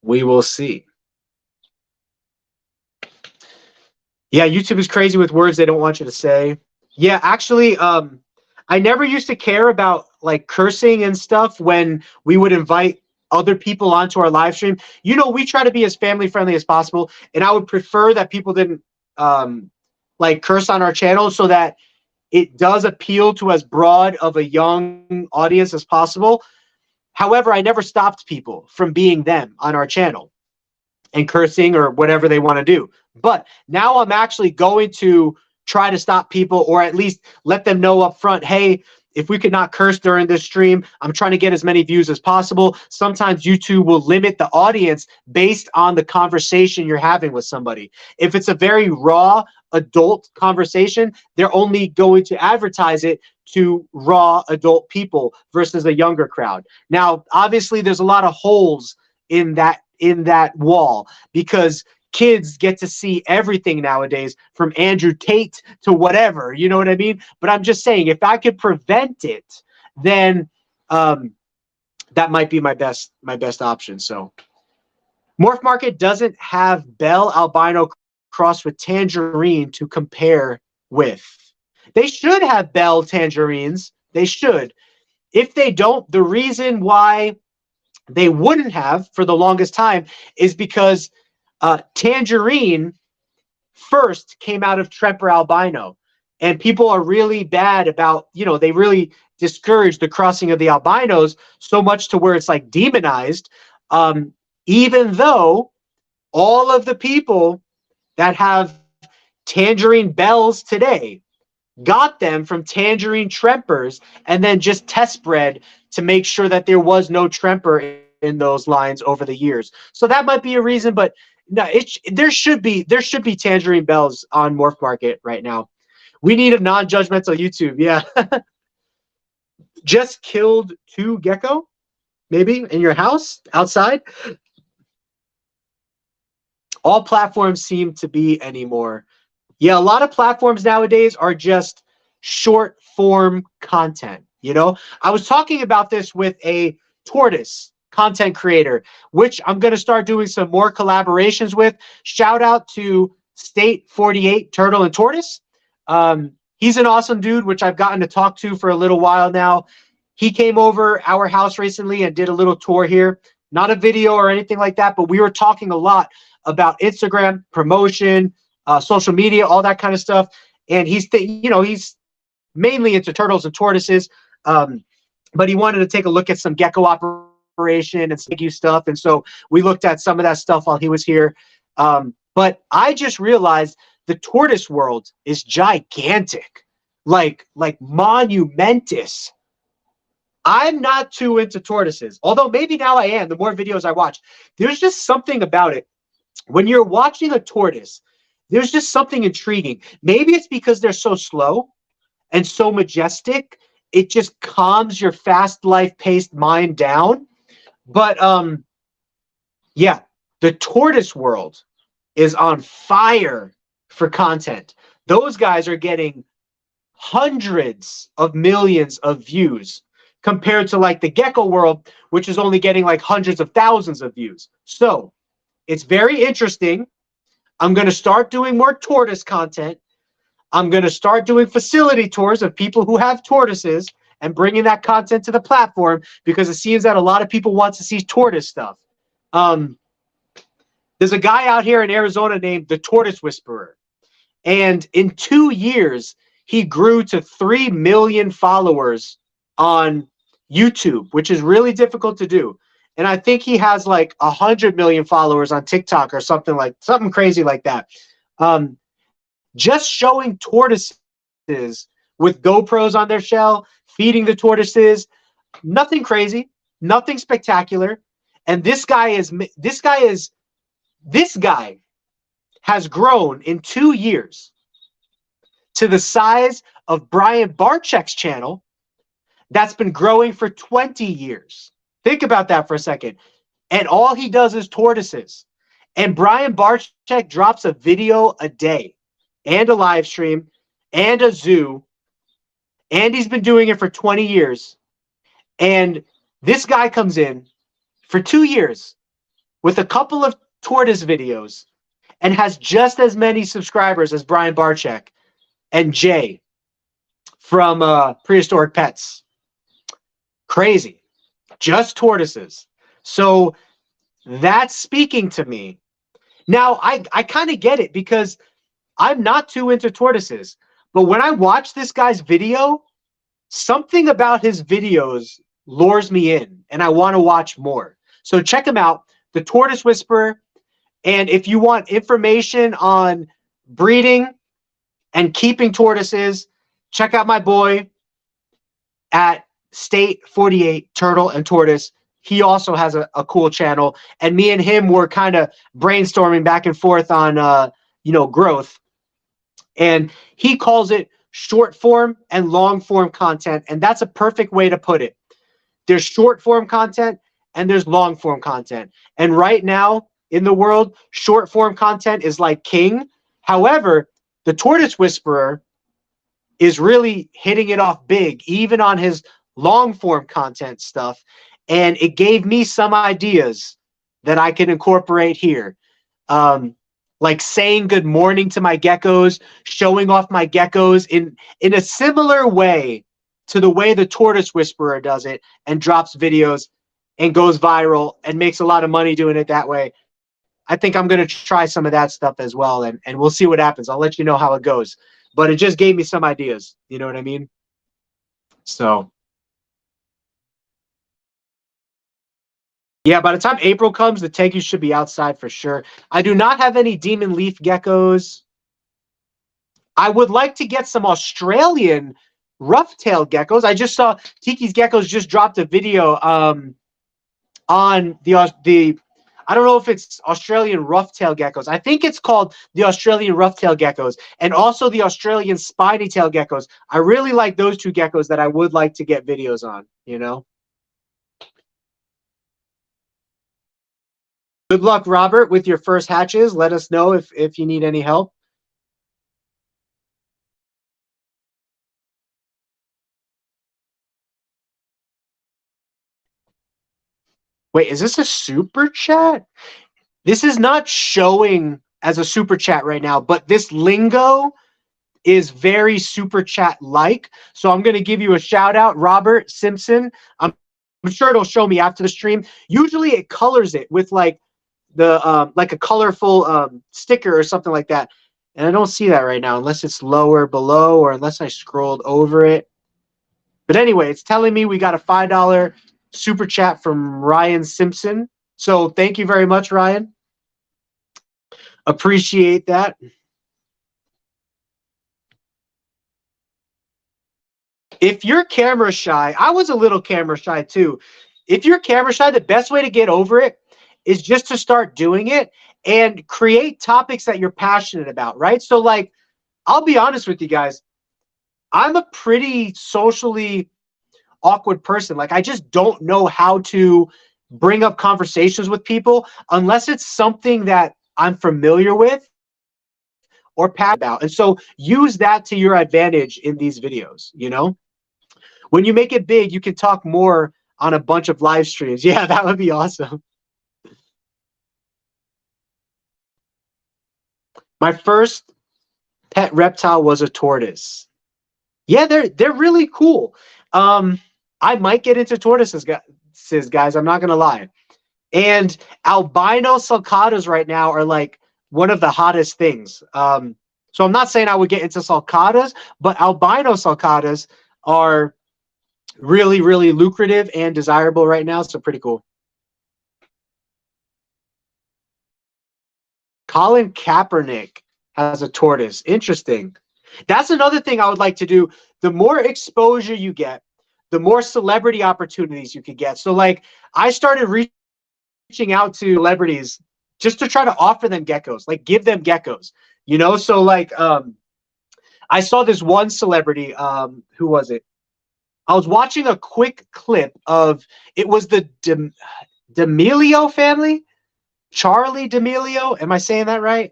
we will see. Yeah, YouTube is crazy with words they don't want you to say. Yeah, actually, I never used to care about like cursing and stuff when we would invite other people onto our live stream. You know, we try to be as family friendly as possible, and I would prefer that people didn't like curse on our channel so that it does appeal to as broad of a young audience as possible. However, I never stopped people from being them on our channel and cursing or whatever they want to do. But now I'm actually going to try to stop people, or at least let them know up front, hey, if we could not curse during this stream, I'm trying to get as many views as possible. Sometimes YouTube will limit the audience based on the conversation you're having with somebody. If it's a very raw adult conversation, they're only going to advertise it to raw adult people versus a younger crowd. Now, obviously, there's a lot of holes in that wall because kids get to see everything nowadays, from Andrew Tate to whatever, you know what I mean? But I'm just saying, if I could prevent it, then that might be my best option. So MorphMarket doesn't have Bell Albino crossed with Tangerine to compare with. They should have Bell Tangerines. They should. If they don't, the reason why they wouldn't have for the longest time is because Tangerine first came out of Tremper Albino, and people are really bad about, they really discourage the crossing of the albinos so much to where it's like demonized, even though all of the people that have Tangerine Bells today got them from Tangerine Trempers and then just test bred to make sure that there was no Tremper in those lines over the years. So that might be a reason, but no, there should be Tangerine Bells on MorphMarket right now. We need a non-judgmental YouTube. Yeah. Just killed 2 gecko, maybe in your house outside. All platforms seem to be anymore. Yeah, a lot of platforms nowadays are just short form content. I was talking about this with a tortoise content creator, which I'm going to start doing some more collaborations with. Shout out to State 48 Turtle and Tortoise. He's an awesome dude, which I've gotten to talk to for a little while now. He came over our house recently and did a little tour here. Not a video or anything like that, but we were talking a lot about Instagram, promotion, social media, all that kind of stuff. And he's mainly into turtles and tortoises, but he wanted to take a look at some gecko operation and Tegus stuff. And so we looked at some of that stuff while he was here. But I just realized the tortoise world is gigantic, like monumentous. I'm not too into tortoises, although maybe now I am. The more videos I watch, there's just something about it. When you're watching a tortoise, there's just something intriguing. Maybe it's because they're so slow and so majestic. It just calms your fast life-paced mind down. But yeah, the tortoise world is on fire for content. Those guys are getting hundreds of millions of views compared to like the gecko world, which is only getting like hundreds of thousands of views. So it's very interesting. I'm going to start doing more tortoise content. I'm going to start doing facility tours of people who have tortoises and bringing that content to the platform, because it seems that a lot of people want to see tortoise stuff. There's a guy out here in Arizona named the Tortoise Whisperer. And in 2 years, he grew to 3 million followers on YouTube, which is really difficult to do. And I think he has like 100 million followers on TikTok or something crazy like that. Just showing tortoises with GoPros on their shell, feeding the tortoises, nothing crazy, nothing spectacular. And this guy has grown in 2 years to the size of Brian Barczyk's channel that's been growing for 20 years. Think about that for a second. And all he does is tortoises. And Brian Barczyk drops a video a day and a live stream and a zoo. And he's been doing it for 20 years. And this guy comes in for 2 years with a couple of tortoise videos and has just as many subscribers as Brian Barczyk and Jay from Prehistoric Pets. Crazy. Just tortoises. So that's speaking to me. Now, I kind of get it because I'm not too into tortoises. But when I watch this guy's video, something about his videos lures me in, and I want to watch more. So check him out, The Tortoise Whisperer. And if you want information on breeding and keeping tortoises, check out my boy, at State 48 Turtle and Tortoise. He also has a cool channel, and me and him were kind of brainstorming back and forth on growth. And he calls it short form and long form content, and that's a perfect way to put it. There's short form content and there's long form content. And right now in the world, short form content is like king. However, the Tortoise Whisperer is really hitting it off big, even on his long form content stuff. And it gave me some ideas that I can incorporate here. Like saying good morning to my geckos, showing off my geckos in a similar way to the way the Tortoise Whisperer does it, and drops videos and goes viral and makes a lot of money doing it that way. I think I'm going to try some of that stuff as well, and we'll see what happens. I'll let you know how it goes. But it just gave me some ideas. You know what I mean? So, yeah, by the time April comes, the Tegus should be outside for sure. I do not have any demon leaf geckos. I would like to get some Australian rough-tailed geckos. I just saw Tiki's Geckos just dropped a video on the I don't know if it's Australian rough-tailed geckos. I think it's called the Australian rough-tailed geckos, and also the Australian spiny-tailed geckos. I really like those two geckos that I would like to get videos on, you know? Good luck, Robert, with your first hatches. Let us know if you need any help. Wait, is this a super chat? This is not showing as a super chat right now, but this lingo is very super chat like. So I'm going to give you a shout out, Robert Simpson. I'm sure it'll show me after the stream. Usually it colors it with like the like a colorful sticker or something like that. And I don't see that right now unless it's lower below or unless I scrolled over it. But anyway, it's telling me we got a $5 super chat from Ryan Simpson. So thank you very much, Ryan. Appreciate that. If you're camera shy, I was a little camera shy too. If you're camera shy, the best way to get over it is just to start doing it and create topics that you're passionate about, right? So like, I'll be honest with you guys. I'm a pretty socially awkward person. Like, I just don't know how to bring up conversations with people unless it's something that I'm familiar with or passionate about. And so use that to your advantage in these videos, you know? When you make it big, you can talk more on a bunch of live streams. Yeah, that would be awesome. My first pet reptile was a tortoise. Yeah, they're really cool. I might get into tortoises, guys. I'm not gonna lie. And albino sulcatas right now are like one of the hottest things. So I'm not saying I would get into sulcatas, but albino sulcatas are really, really lucrative and desirable right now. So pretty cool. Colin Kaepernick has a tortoise. Interesting. That's another thing I would like to do. The more exposure you get, the more celebrity opportunities you could get. So like I started reaching out to celebrities just to try to offer them geckos, like give them geckos, you know? So like I saw this one celebrity, who was it? I was watching a quick clip of, it was the D'Amelio family, Charlie D'Amelio. Am I saying that right?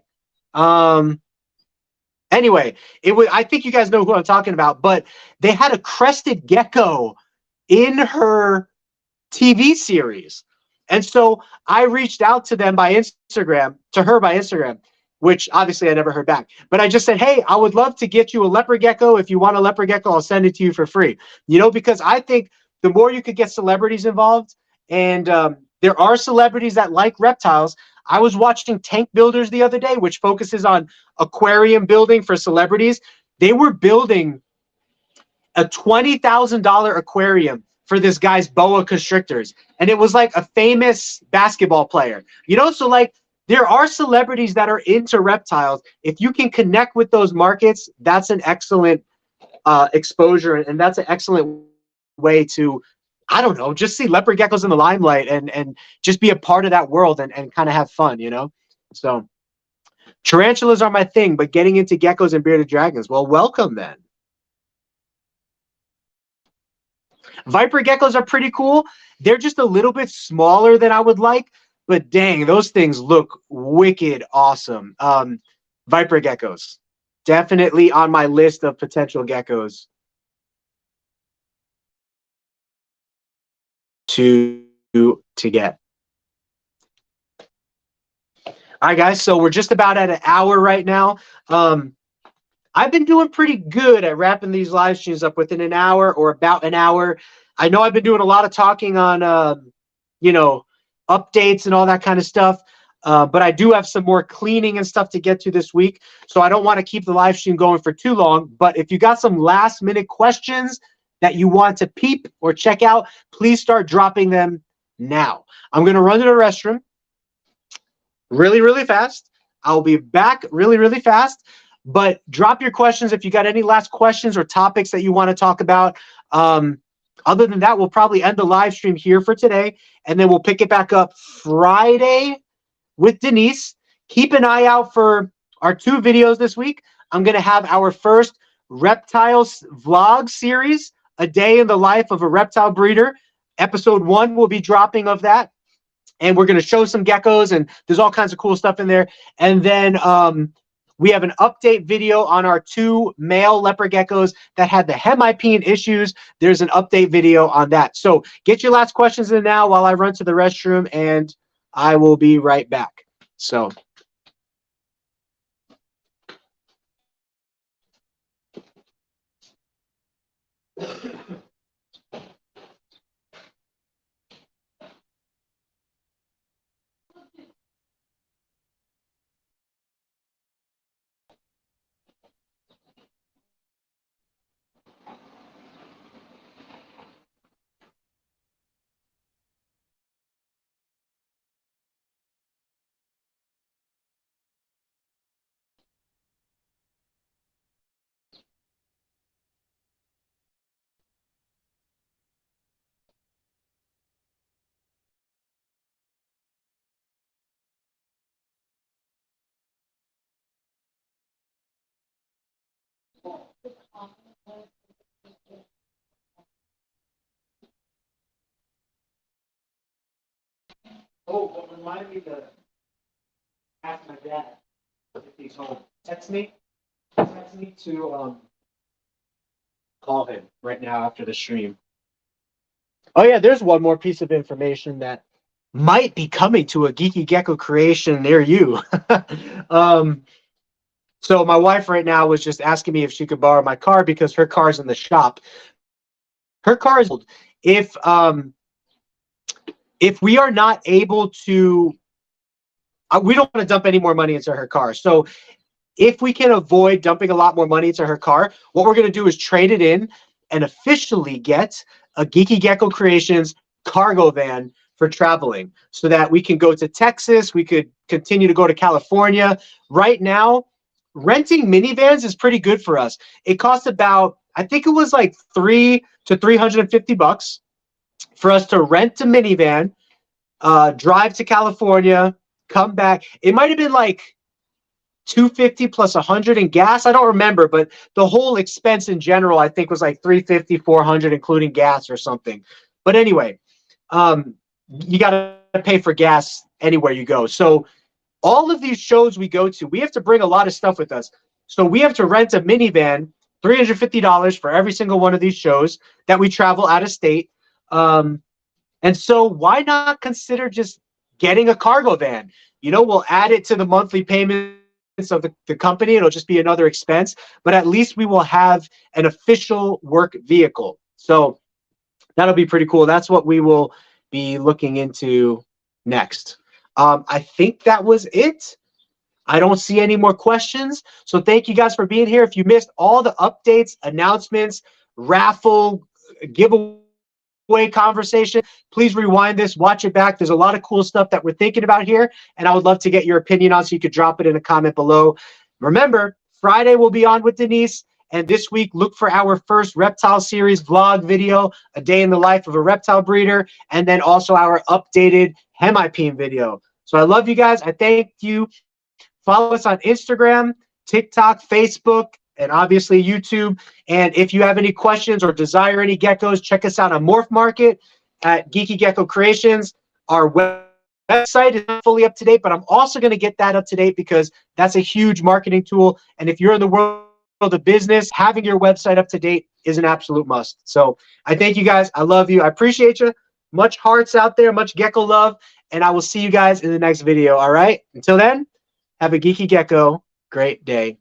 Anyway, it was, I think you guys know who I'm talking about, but they had a crested gecko in her TV series. And so I reached out to them by Instagram, to her by Instagram, which obviously I never heard back. But I just said, hey, I would love to get you a leopard gecko. If you want a leopard gecko, I'll send it to you for free. You know, because I think the more you could get celebrities involved, and there are celebrities that like reptiles. I was watching Tank Builders the other day, which focuses on aquarium building for celebrities. They were building a $20,000 aquarium for this guy's boa constrictors. And it was like a famous basketball player, you know? So like there are celebrities that are into reptiles. If you can connect with those markets, that's an excellent exposure. And that's an excellent way to, I don't know, just see leopard geckos in the limelight and just be a part of that world and kind of have fun, you know? So tarantulas are my thing, but getting into geckos and bearded dragons, well, welcome then. Viper geckos are pretty cool. They're just a little bit smaller than I would like, but dang, those things look wicked awesome. Viper geckos, definitely on my list of potential geckos to get. All right, guys, so we're just about at an hour right now. I've been doing pretty good at wrapping these live streams up within an hour or about an hour. I know I've been doing a lot of talking on, you know, updates and all that kind of stuff. But I do have some more cleaning and stuff to get to this week. So I don't want to keep the live stream going for too long. But if you got some last minute questions that you want to peep or check out, please start dropping them now. I'm going to run to the restroom really, really fast. I'll be back really, really fast. But drop your questions if you got any last questions or topics that you want to talk about. Other than that, we'll probably end the live stream here for today, and then we'll pick it back up Friday with Denise. Keep an eye out for our 2 videos this week. I'm going to have our first reptiles vlog series, a day in the life of a reptile breeder. Episode 1 will be dropping of that. And we're going to show some geckos, and there's all kinds of cool stuff in there. And then we have an update video on our 2 male leopard geckos that had the hemipene issues. There's an update video on that. So get your last questions in now while I run to the restroom, and I will be right back. So. Oh, but remind me to ask my dad if he's home. Text me to call him right now after the stream. Oh yeah, there's one more piece of information that might be coming to a Geeky Gecko creation near you. So my wife right now was just asking me if she could borrow my car because her car's in the shop. Her car is old. If we are not able to, we don't want to dump any more money into her car. So if we can avoid dumping a lot more money into her car, what we're going to do is trade it in and officially get a Geeky Gecko Creations cargo van for traveling so that we can go to Texas. We could continue to go to California. Right now, renting minivans is pretty good for us. It costs about, I think it was like $300 to $350 for us to rent a minivan, drive to California, come back. It might have been like $250 plus $100 in gas. I don't remember, but the whole expense in general, I think, was like $350, $400, including gas or something. But anyway, you got to pay for gas anywhere you go. So all of these shows we go to, we have to bring a lot of stuff with us. So we have to rent a minivan, $350 for every single one of these shows that we travel out of state. And so why not consider just getting a cargo van? You know, we'll add it to the monthly payments of the company. It'll just be another expense, but at least we will have an official work vehicle. So that'll be pretty cool. That's what we will be looking into next. I think that was it. I don't see any more questions. So thank you guys for being here. If you missed all the updates, announcements, raffle, giveaway conversation, please rewind this, watch it back. There's a lot of cool stuff that we're thinking about here, and I would love to get your opinion on, so you could drop it in a comment below. Remember, Friday we'll be on with Denise, And this week, look for our first reptile series vlog video, a day in the life of a reptile breeder, and then also our updated hemipene video. So I love you guys. I thank you. Follow us on Instagram, TikTok, Facebook, and obviously YouTube. And if you have any questions or desire any geckos, check us out on MorphMarket at Geeky Gecko Creations. Our website is not fully up to date, but I'm also going to get that up to date because that's a huge marketing tool. And if you're in the world of business, having your website up to date is an absolute must. So I thank you guys. I love you. I appreciate you. Much hearts out there, much gecko love. And I will see you guys in the next video. All right. Until then, have a geeky gecko great day.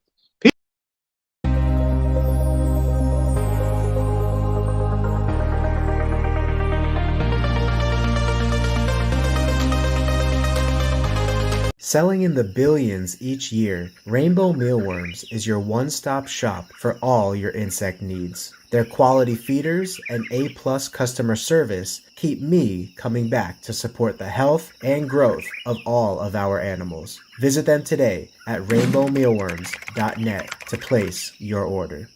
Selling in the billions each year, Rainbow Mealworms is your one-stop shop for all your insect needs. Their quality feeders and A-plus customer service keep me coming back to support the health and growth of all of our animals. Visit them today at rainbowmealworms.net to place your order.